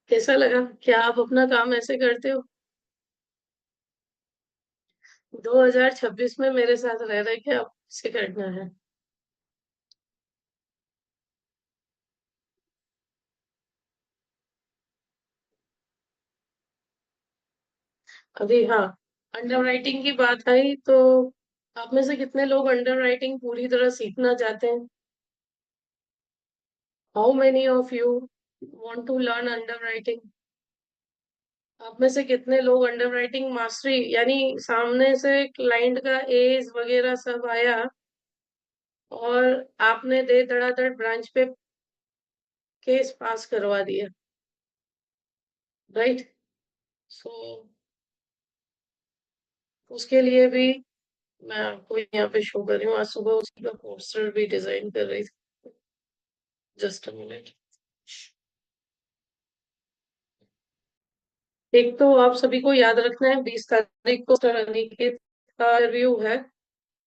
कैसा लगा? क्या आप अपना काम ऐसे करते हो? 2026 में मेरे साथ रह रहे के आप से करना है। अभी हाँ, अंडर राइटिंग की बात आई तो आप में से कितने लोग अंडर राइटिंग पूरी तरह सीखना चाहते हैं? How many of you want to learn underwriting? आप में से कितने लोग अंडर राइटिंग मास्टरी, यानी सामने से क्लाइंट का एज वगैरह सब आया और आपने दे धड़ाधड़ ब्रांच पे केस पास करवा दिया, राइट? सो उसके लिए भी मैं आपको यहाँ पे शो कर रही हूँ। आज सुबह उसी का पोस्टर भी डिजाइन कर रही थी। Just a minute. एक तो आप सभी को याद रखना है, 20 तारीख को सर अनिकेत का रिव्यू है,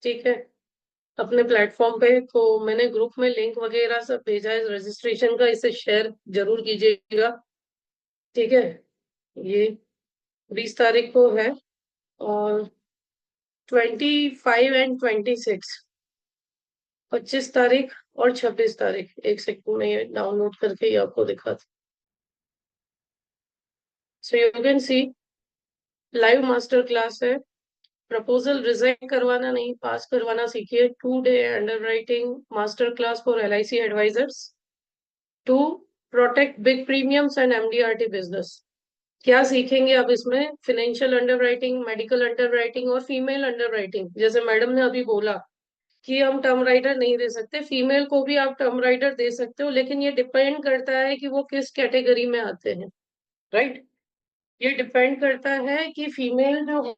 ठीक है, अपने प्लेटफॉर्म पे। तो मैंने ग्रुप में लिंक वगैरह सब भेजा है रजिस्ट्रेशन का, इसे शेयर जरूर कीजिएगा, ठीक है? ये 20 तारीख को है। और 25 एंड 26, 25 तारीख और 26 तारीख, एक सेकंड में ये डाउनलोड करके ही आपको दिखाती। So you can see, live master class है। प्रपोजल रिजेक्ट करवाना नहीं, पास करवाना सीखिए। 2 day underwriting master class for LIC advisors to protect big premiums and MDRT business. क्या सीखेंगे आप इसमें? Financial underwriting, medical underwriting और फीमेल अंडर राइटिंग। जैसे मैडम ने अभी बोला कि हम टर्म राइटर नहीं दे सकते, फीमेल को भी आप टर्म राइटर दे सकते हो, लेकिन ये डिपेंड करता है कि वो किस कैटेगरी में आते हैं, राइट? ये डिपेंड करता है कि फीमेल जो,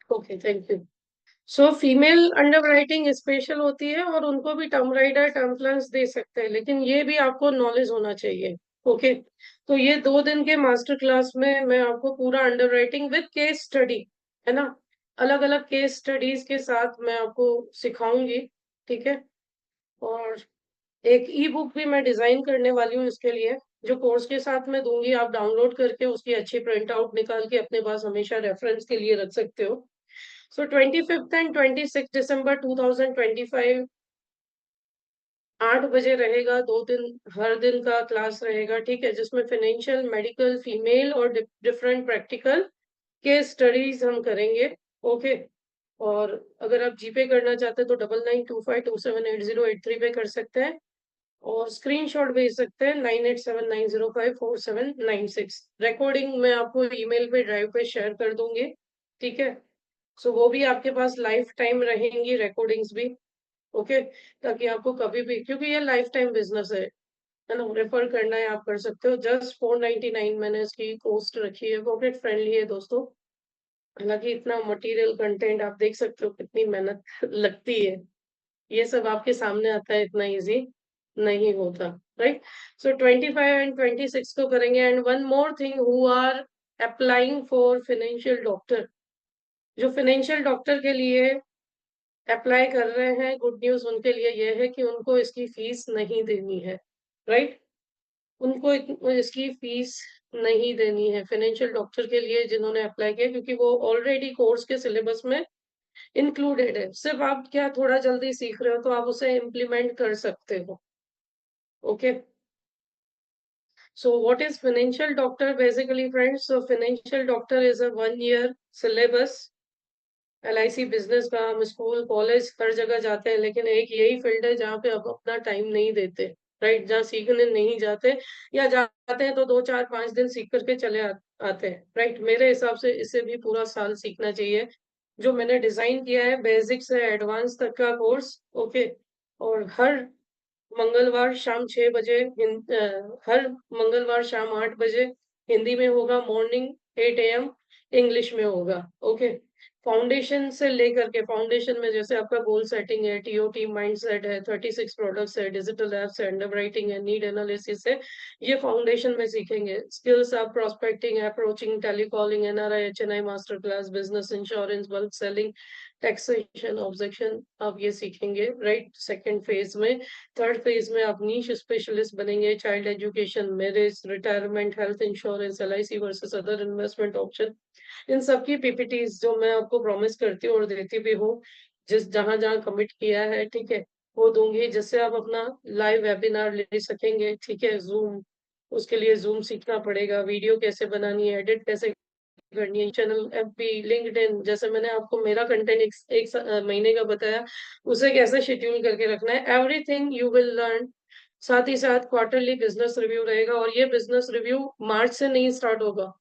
okay thank you. So female under writing special होती है और उनको भी टर्म राइटर टर्म प्लान्स दे सकते हैं, लेकिन ये भी आपको नॉलेज होना चाहिए। ओके, तो ये 2 दिन के मास्टर क्लास में मैं आपको पूरा under writing with case study, है ना, अलग अलग केस स्टडीज के साथ मैं आपको सिखाऊंगी, ठीक है? और एक ई बुक भी मैं डिजाइन करने वाली हूँ इसके लिए, जो कोर्स के साथ मैं दूंगी। आप डाउनलोड करके उसकी अच्छी प्रिंट आउट निकाल के अपने पास हमेशा रेफरेंस के लिए रख सकते हो। सो 25 एंड 26 दिसंबर 2025, 8 बजे रहेगा। 2 दिन, हर दिन का क्लास रहेगा, ठीक है, जिसमें फाइनेंशियल, मेडिकल, फीमेल और डिफरेंट प्रैक्टिकल के स्टडीज हम करेंगे। ओके, और अगर आप जीपे करना चाहते हैं तो 9925278083 पे कर सकते हैं, और स्क्रीनशॉट भेज सकते हैं 9879054796। रिकॉर्डिंग मैं आपको ईमेल पे ड्राइव पे शेयर कर दूंगी, ठीक है? सो वो भी आपके पास लाइफ टाइम रहेंगी, रिकॉर्डिंग्स भी, ओके, ताकि आपको कभी भी, क्योंकि ये लाइफ टाइम बिजनेस है ना, रेफर करना है आप कर सकते हो। जस्ट 499 मैंने इसकी कॉस्ट रखी है, पॉकेट फ्रेंडली है दोस्तों। हालांकि इतना मटेरियल कंटेंट आप देख सकते हो कितनी मेहनत लगती है, ये सब आपके सामने आता है, इतना इजी नहीं होता, राइट? सो 25 एंड 26 को करेंगे। And one more thing, who are applying for financial doctor, जो फाइनेंशियल डॉक्टर के लिए अप्लाई कर रहे हैं, गुड न्यूज उनके लिए ये है कि उनको इसकी फीस नहीं देनी है, राइट? उनको इसकी फीस नहीं देनी है फाइनेंशियल डॉक्टर के लिए जिन्होंने अप्लाई किया, क्योंकि वो ऑलरेडी कोर्स के सिलेबस में इंक्लूडेड है। सिर्फ आप क्या थोड़ा जल्दी सीख रहे हो तो आप उसे इम्प्लीमेंट कर सकते हो। Okay, so what is financial doctor basically, friends? So financial doctor is a 1 year syllabus। LIC business का हम स्कूल कॉलेज हर जगह जाते हैं, लेकिन एक यही फील्ड है जहाँ पे आप अपना टाइम नहीं देते, राइट? जहाँ सीखने नहीं जाते, या जाते हैं तो 2 4 5 दिन सीख करके चले आते हैं, राइट? मेरे हिसाब से इसे भी पूरा साल सीखना चाहिए। जो मैंने डिजाइन किया है बेसिक से एडवांस तक का कोर्स, ओके। और मंगलवार शाम 6 बजे हर मंगलवार शाम 8 बजे हिंदी में होगा, मॉर्निंग 8 AM इंग्लिश में होगा, ओके। फाउंडेशन से लेकर के, फाउंडेशन में जैसे आपका गोल सेटिंग है, TOT माइंडसेट है, 36 प्रोडक्ट्स है, डिजिटल एप्स है, अंडरराइटिंग है, नीड एनालिसिस है, ये फाउंडेशन में सीखेंगे। स्किल्स आप prospecting, approaching, telecalling, NRI HNI master class, business insurance, bulk selling, taxation, objection, आप ये सीखेंगे, राइट? सेकेंड फेज में। थर्ड फेज में आप नीश स्पेशलिस्ट बनेंगे, child education, marriage, retirement, health insurance, LIC versus other investment option, इन सब की PPTs जो मैं आपको प्रॉमिस करती हूँ और देती भी हूँ, जिस जहां जहां कमिट किया है, ठीक है, वो दूंगी, जिससे आप अपना लाइव वेबिनार ले सकेंगे, ठीक है। जूम, उसके लिए जूम सीखना पड़ेगा, वीडियो कैसे बनानी है, एडिट कैसे करनी है, चैनल, FB, लिंक्डइन, जैसे मैंने आपको मेरा कंटेंट एक महीने का बताया, उसे कैसे शेड्यूल करके रखना है, एवरीथिंग यू विल लर्न। साथ ही साथ क्वार्टरली बिजनेस रिव्यू रहेगा, और ये बिजनेस रिव्यू मार्च से नहीं स्टार्ट होगा।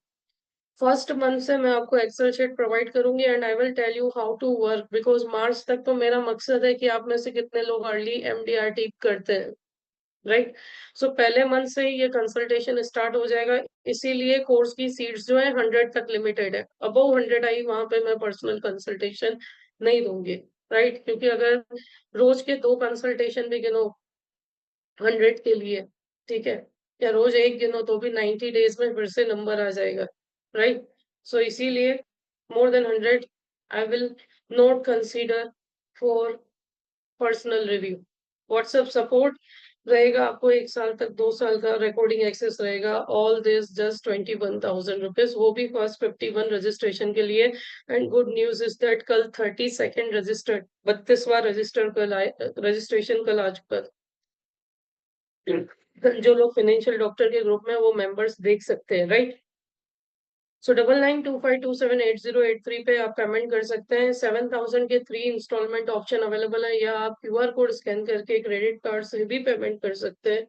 फर्स्ट मंथ से मैं आपको एक्सेल शीट प्रोवाइड करूंगी and I will tell you how to work, because March तक तो मेरा मकसद है कि आप में से कितने लोग अर्ली MDRT करते हैं, राइट? सो पहले मंथ से ही ये कंसल्टेशन स्टार्ट हो जाएगा, इसीलिए कोर्स की सीट्स जो है 100 तक लिमिटेड है। अबव 100 आई वहां पे मैं पर्सनल कंसल्टेशन नहीं दूंगी, राइट? क्योंकि अगर रोज के 2 कंसल्टेशन भी गिनो 100 के लिए, ठीक है, या रोज एक गिनो तो भी 90 डेज में फिर से नंबर आ जाएगा, राइट? सो इसीलिए more than 100 I will not consider for personal review. WhatsApp support रहेगा आपको 1 साल तक, 2 साल का रिकॉर्डिंग एक्सेस रहेगा, ऑल दिस जस्ट 21,000 रुपीज, वो भी फर्स्ट 51 रजिस्ट्रेशन के लिए। And good news is that कल 32nd रजिस्टर्ड, 32वां रजिस्ट्रेशन कल आ चुका। जो लोग फाइनेंशियल डॉक्टर के ग्रुप में, वो मेंबर्स देख सकते हैं, राइट? सो 9925278083 पे आप पेमेंट कर सकते हैं। 7,000 के 3 इंस्टॉलमेंट ऑप्शन अवेलेबल है, या आप QR कोड स्कैन करके क्रेडिट कार्ड से भी पेमेंट कर सकते हैं,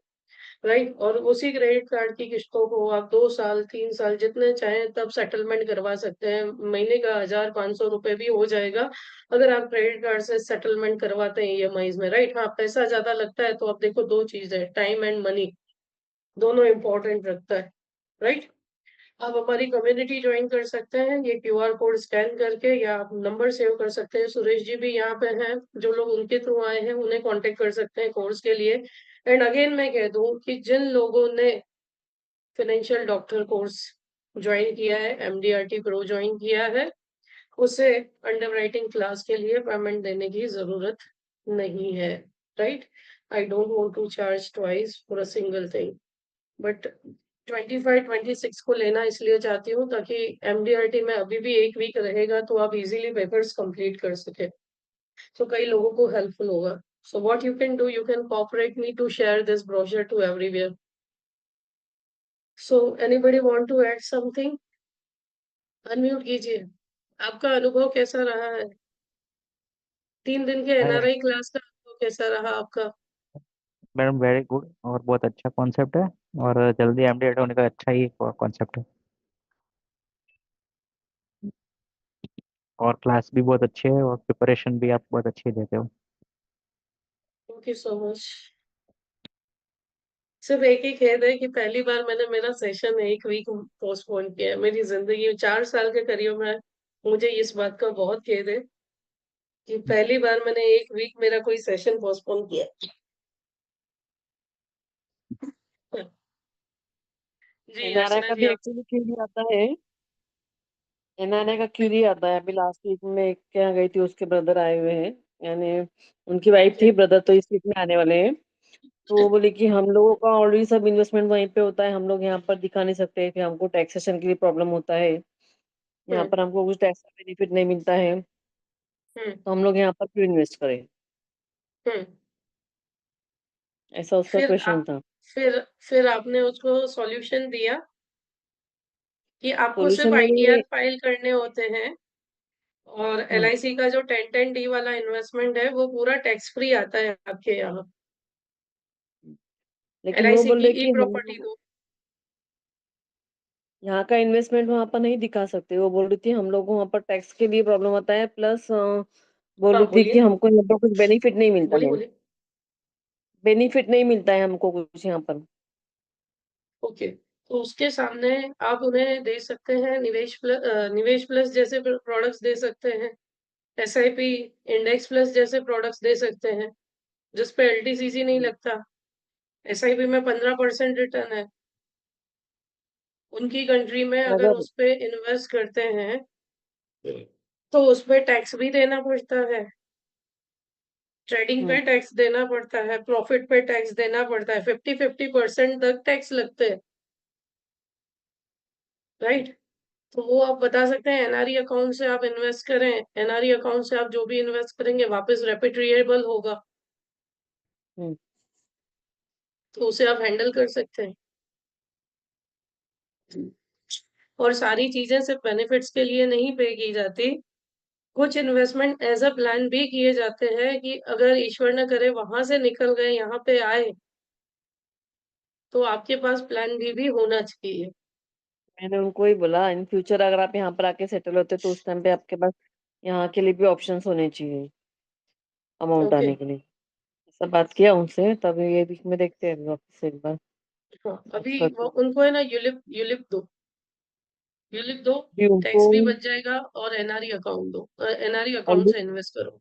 राइट? और उसी क्रेडिट कार्ड की किस्तों को आप 2 साल 3 साल जितने चाहें तब सेटलमेंट करवा सकते हैं। महीने का 1,500 रुपए भी हो जाएगा अगर आप क्रेडिट कार्ड से सेटलमेंट करवाते हैं EMIs में, राइट? हाँ, पैसा ज्यादा लगता है, तो अब देखो 2 चीज है, टाइम एंड मनी, दोनों इंपॉर्टेंट रखता है, राइट? आप हमारी कम्युनिटी ज्वाइन कर सकते हैं, ये QR कोड स्कैन करके, या आप नंबर सेव कर सकते हैं। सुरेश जी भी यहाँ पे हैं, जो लोग उनके थ्रू आए हैं उन्हें कांटेक्ट कर सकते हैं कोर्स के लिए। एंड अगेन मैं कह दूं कि जिन लोगों ने फाइनेंशियल डॉक्टर कोर्स ज्वाइन किया है, MDRT प्रो ज्वाइन किया है, उसे अंडरराइटिंग क्लास के लिए पेमेंट देने की जरूरत नहीं है, right? I don't want to charge twice for a single thing, but 25-26 को लेना इसलिए चाहती हूँ ताकि MDRT में अभी भी 1 वीक रहेगा, तो आप इजीली पेपर्स कंप्लीट कर सके, तो कई लोगों को हेल्पफुल होगा। So what you can do, you can cooperate me to share this brochure to everywhere. So anybody want to add something? Unmute कीजिए। आपका अनुभव कैसा रहा है? 3 दिन के है NRI क्लास का अनुभव कैसा रहा आपका? मैडम, वेरी गुड और बहुत अच्छा कॉन्सेप्ट है। और जल्दी एमडीएड होने का अच्छा ही कॉन्सेप्ट है। और क्लास भी बहुत अच्छी है और प्रिपरेशन भी आप बहुत अच्छी देते हो। Thank you so much. सिर्फ एक ही खेद है कि पहली बार मैंने मेरा सेशन 1 वीक पोस्टपोन किया है। मेरी जिंदगी में 4 साल के करियर में मुझे इस बात का बहुत खेद है कि पहली बार मैंने 1 वीक मेरा कोई सेशन पोस्टपोन किया। जी एनआरआई अर्चना का जी, भी आप एक्चुअली क्यों नहीं आता है? एनआरआई का क्यों नहीं आता है? अभी लास्ट वीक में क्या गई थी, उसके ब्रदर आए हुए हैं, यानी उनकी वाइफ थी, ब्रदर तो इस वीक में आने वाले हैं। तो वो बोले कि हम लोगों का ऑलरेडी सब इन्वेस्टमेंट वहीं पे होता है, हम लोग यहाँ पर दिखा नहीं सकते, फिर हमको टैक्सेशन के लिए प्रॉब्लम होता है, यहाँ हम्म पर हमको कुछ टैक्स का बेनिफिट नहीं मिलता है, हम्म तो हम लोग यहाँ पर क्यों इन्वेस्ट करें? हम्म ऐसा उसका फिर क्वेश्चन आप था। फिर आपने उसको सॉल्यूशन दिया कि आपको सिर्फ सॉल्यूशन आईटीआर मैंने फाइल करने होते हैं, और हम्म, एलआईसी का जो 1010D वाला इन्वेस्टमेंट है वो पूरा टैक्स फ्री आता है आपके यहाँ। लेकिन वो एलआईसी बोल की रहे ई कि हम प्रॉपर्टी लोग दो। यहाँ का इन्वेस्टमेंट वहां पर नहीं दिखा सकते, वो बोल रही थी हम लोग को वहां पर टैक्स के लिए प्रॉब्लम होता है, प्लस बोल हाँ रही थी कि बोलिए, हमको यहाँ पर कुछ बेनिफिट नहीं मिलता बोलिए है, बोलिए। बेनिफिट नहीं मिलता है हमको कुछ यहाँ पर। ओके, तो उसके सामने आप उन्हें दे सकते हैं निवेश प्लस जैसे प्रोडक्ट्स दे सकते हैं, एसआईपी, इंडेक्स प्लस जैसे प्रोडक्ट्स दे सकते हैं जिसपे एलटीसीसी नहीं लगता। एसआईपी में 15% रिटर्न है। उनकी कंट्री में और अगर अगर उस पे इन्वेस्ट करते हैं तो उस पे टैक्स भी देना पड़ता है, ट्रेडिंग पे हम्म, टैक्स देना पड़ता है, प्रॉफिट पे टैक्स देना पड़ता है, 50-50% तक टैक्स लगते हैं, राइट। तो वो आप बता सकते हैं एनआरई अकाउंट से आप इन्वेस्ट करें, एनआरई अकाउंट से आप जो भी इन्वेस्ट करेंगे वापस रेपेट्रिएबल होगा, हम्म, तो उसे आप हैंडल कर सकते हैं। और सारी चीजें सिर्फ बेनिफिट्स के लिए नहीं पे की जाती, कुछ इन्वेस्टमेंट एज अ प्लान भी किए जाते हैं कि अगर ईश्वर न करे वहां से निकल गए यहाँ पे आए, तो आपके पास प्लान भी होना चाहिए। मैंने उनको ही बोला इन फ्यूचर अगर आप यहाँ पर आके सेटल होते तो उस टाइम पे आपके पास यहाँ के लिए भी ऑप्शंस होने चाहिए अमाउंट ओके, आने के लिए। ऐसा बात किया उनसे, तब ये बीच में देखते हैं वापस से एक बार हाँ अभी उसका वो उनको है ना यूलिप यूलिप दो, यूलिप दो, भी उनको टैक्स भी बच जाएगा, और एनआरई अकाउंट दो, एनआरई अकाउंट ऑलरेडी से इन्वेस्ट करो।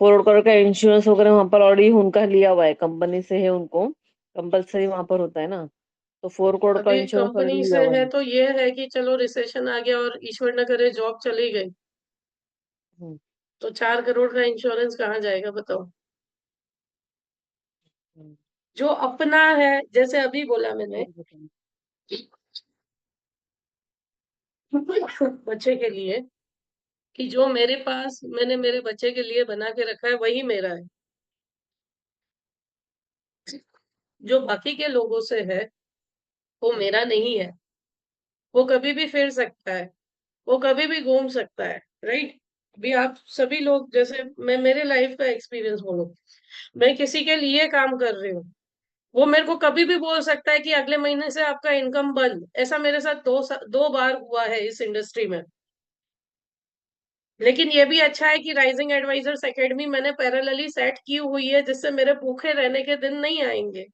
फॉरवर्ड कलर का इंश्योरेंस वगैरह वहां पर ऑलरेडी उनका लिया हुआ है, कंपनी से है, उनको कंपलसरी वहां पर होता है ना, तो 4 करोड़ का अभी इंश्योरेंस कंपनी ऑलरेडी लिया से हुआ है है। तो ये है कि चलो रिसेशन आ गया और ईश्वर न करे जॉब चली गई, हम्म, तो 4 करोड़ का इंश्योरेंस कहाँ जाएगा बताओ। हम्म, जो अपना है, जैसे अभी बोला मैंने और बताइए। बच्चे के लिए, कि जो मेरे पास मैंने मेरे बच्चे के लिए बना के रखा है वही मेरा है, जो बाकी के लोगों से है वो मेरा नहीं है। वो कभी भी फिर सकता है, वो कभी भी घूम सकता है, राइट। अभी आप सभी लोग, जैसे मैं मेरे लाइफ का एक्सपीरियंस बोलूं, मैं किसी के लिए काम कर रही हूँ, वो मेरे को कभी भी बोल सकता है कि अगले महीने से आपका इनकम बंद। ऐसा मेरे साथ दो बार हुआ है इस इंडस्ट्री में। लेकिन ये भी अच्छा है कि राइजिंग एडवाइजर्स एकेडमी मैंने पैरेलली सेट की हुई है, जिससे मेरे भूखे रहने के दिन नहीं आएंगे।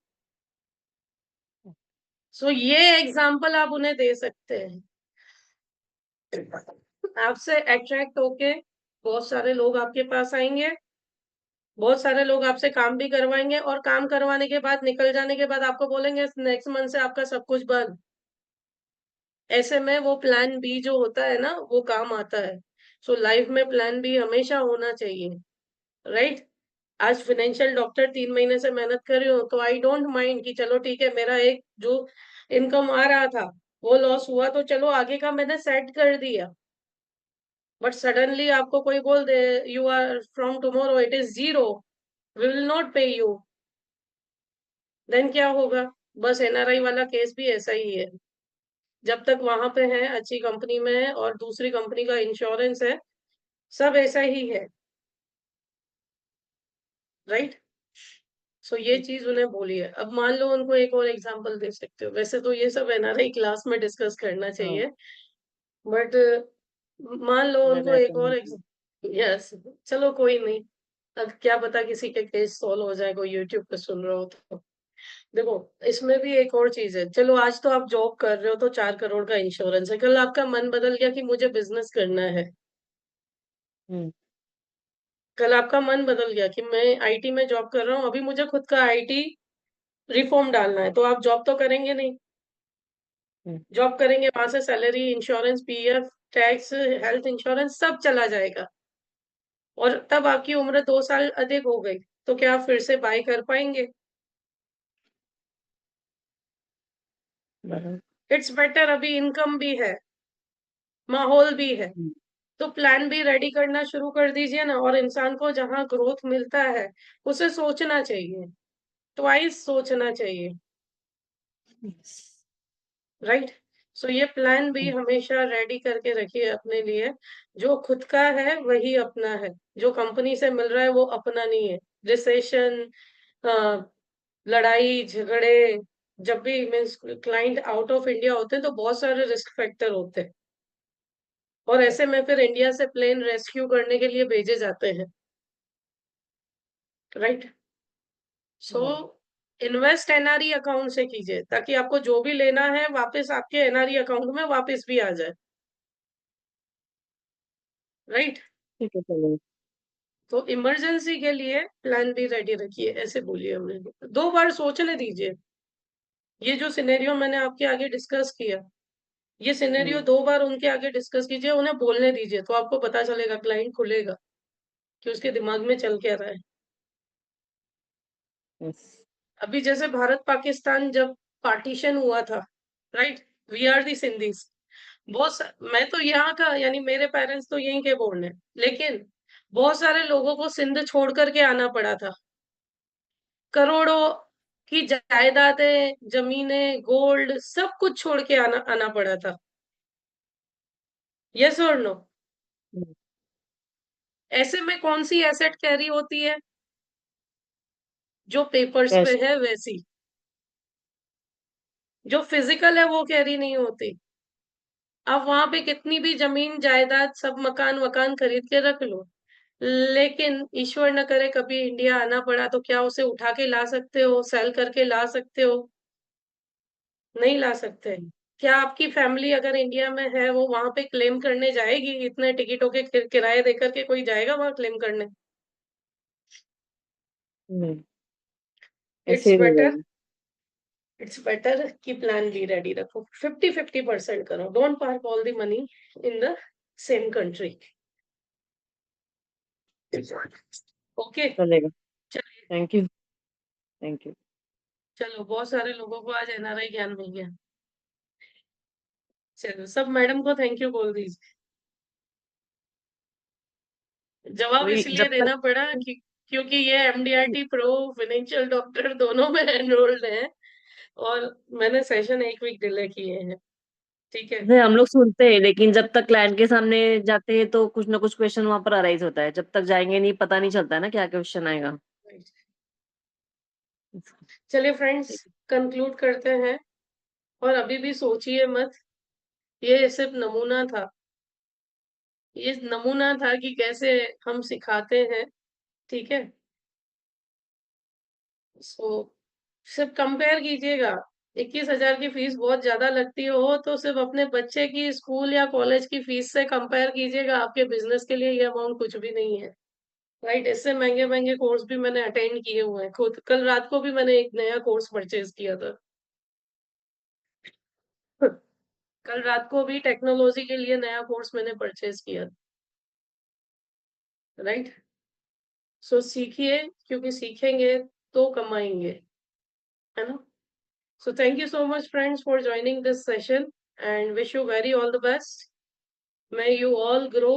सो ये एग्जाम्पल आप उन्हें दे सकते हैं। आपसे अट्रैक्ट होके बहुत सारे लोग आपके पास आएंगे, बहुत सारे लोग आपसे काम भी करवाएंगे, और काम करवाने के बाद निकल जाने के बाद आपको बोलेंगे नेक्स्ट मंथ से आपका सब कुछ बंद। ऐसे में वो प्लान बी जो होता है ना वो काम आता है। सो लाइफ में प्लान बी हमेशा होना चाहिए, राइट। आज फाइनेंशियल डॉक्टर 3 महीने से मेहनत कर रही हूँ तो आई डोंट माइंड कि चलो ठीक है, मेरा एक जो इनकम आ रहा था वो लॉस हुआ, तो चलो आगे का मैंने सेट कर दिया। बट सडनली आपको कोई बोल दे you are from tomorrow it is zero, we will not pay you, then क्या होगा। बस एनआरआई वाला केस भी ऐसा ही है। जब तक वहां पे है, अच्छी कंपनी में है और दूसरी कंपनी का इंश्योरेंस है, सब ऐसा ही है, राइट। सो ये चीज उन्हें बोली है। अब मान लो उनको एक और एग्जांपल दे सकते हो, वैसे तो ये सब एनआरआई क्लास में डिस्कस करना हाँ, चाहिए, बट मान लो मैं उनको रहता एक हूँ और तो। यस, चलो कोई नहीं। अब क्या पता किसी के केस सॉल्व हो जाए, कोई यूट्यूब पे सुन रहे हो तो। देखो, इसमें भी एक और चीज है। चलो आज तो आप जॉब कर रहे हो तो 4 करोड़ का इंश्योरेंस है, कल आपका मन बदल गया कि मुझे बिजनेस करना है, हम्म, कल आपका मन बदल गया कि मैं आईटी में जॉब कर रहा हूँ, अभी मुझे खुद का आईटी रिफॉर्म डालना है, तो आप जॉब तो करेंगे नहीं। हम्म, जॉब करेंगे वहां से salary, insurance, PF, tax, health insurance सब चला जाएगा, और तब आपकी उम्र 2 साल अधिक हो गई, तो क्या आप फिर से बाय कर पाएंगे? इट्स बेटर, अभी इनकम भी है, माहौल भी है, तो प्लान भी रेडी करना शुरू कर दीजिए ना। और इंसान को जहां ग्रोथ मिलता है उसे सोचना चाहिए, ट्वाइस सोचना चाहिए, राइट। सो ये प्लान भी हमेशा रेडी करके रखिए अपने लिए। जो खुद का है वही अपना है, जो कंपनी से मिल रहा है वो अपना नहीं है। रिसेशन, लड़ाई झगड़े, जब भी means client out of India होते हैं तो बहुत सारे रिस्क फैक्टर होते हैं, और ऐसे में फिर इंडिया से प्लेन रेस्क्यू करने के लिए भेजे जाते हैं, right. So invest NRE account से कीजिए, ताकि आपको जो भी लेना है वापस आपके एनआरई अकाउंट में वापस भी आ जाए, राइट। ठीक है, चलो। तो इमरजेंसी के लिए प्लान भी रेडी रखिए, ऐसे बोलिए हमने। 2 बार सोचने दीजिए, ये जो सिनेरियो मैंने आपके आगे डिस्कस किया, ये सिनेरियो 2 बार उनके आगे डिस्कस कीजिए, उन्हें बोलने दीजिए, तो आपको पता चलेगा, क्लाइंट खुलेगा कि उसके दिमाग में चल क्या रहा है। अभी जैसे भारत पाकिस्तान जब पार्टीशन हुआ था, right, we are the Sindhis, मैं तो यहाँ का, यानी मेरे पेरेंट्स तो यहीं के बोर्न है, लेकिन बहुत सारे लोगों को सिंध छोड़ करके आना पड़ा था। करोड़ों की जायदादें, जमीनें, गोल्ड, सब कुछ छोड़ के आना आना पड़ा था। यस और नो? ऐसे में कौन सी एसेट कैरी होती है? जो पेपर्स पे है वैसी, जो फिजिकल है वो कैरी नहीं होती। आप वहां पे कितनी भी जमीन जायदाद, सब मकान वकान खरीद के रख लो, लेकिन ईश्वर न करे कभी इंडिया आना पड़ा तो क्या उसे उठा के ला सकते हो, सेल करके ला सकते हो? नहीं ला सकते। क्या आपकी फैमिली अगर इंडिया में है वो वहां पे क्लेम करने जाएगी? इतने टिकटों के किराए देकर के कोई जाएगा वहां क्लेम करने? ऐसे इट्स ही बेटर, रहेगा। इट्स बेटर कि प्लान बी रेडी रखो। 50-50% करो, don't park all the money in the same country. Okay, चलेगा। चलिए। Thank you. Thank you. चलो, बहुत सारे लोगों को आज एनआरआई ज्ञान मिल गया। चलो, सब मैडम को थैंक यू बोल दीजिए। जवाब वही इसलिए जब तक देना पड़ा कि क्योंकि ये एमडीआरटी प्रो, फाइनेंशियल डॉक्टर दोनों में एनरोल्ड हैं, और मैंने सेशन 1 वीक डिले किए हैं, ठीक है। जैसे हम लोग सुनते हैं, लेकिन जब तक क्लाइंट के सामने जाते हैं तो कुछ ना कुछ क्वेश्चन वहां पर अराइज होता है। जब तक जाएंगे नहीं, पता नहीं चलता है ना क्या क्वेश्चन आएगा। चलिए फ्रेंड्स, कंक्लूड करते हैं, और अभी भी सोचिए मत, ये सिर्फ नमूना था, ये नमूना था कि कैसे हम सिखाते हैं, ठीक है। सो सिर्फ कंपेयर कीजिएगा। 21,000 की फीस बहुत ज्यादा लगती हो तो सिर्फ अपने बच्चे की स्कूल या कॉलेज की फीस से कंपेयर कीजिएगा, आपके बिजनेस के लिए ये अमाउंट कुछ भी नहीं है, राइट। इससे महंगे महंगे कोर्स भी मैंने अटेंड किए हुए हैं खुद। कल रात को भी मैंने एक नया कोर्स परचेज किया था। कल रात को भी टेक्नोलॉजी के लिए नया कोर्स मैंने परचेज किया, राइट। सो सीखिए, क्योंकि सीखेंगे तो कमाएंगे, है ना। So thank you so much friends for joining this session, and wish you very all the best. May you all grow,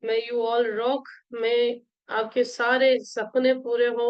may you all rock, may आपके सारे सपने पूरे हो।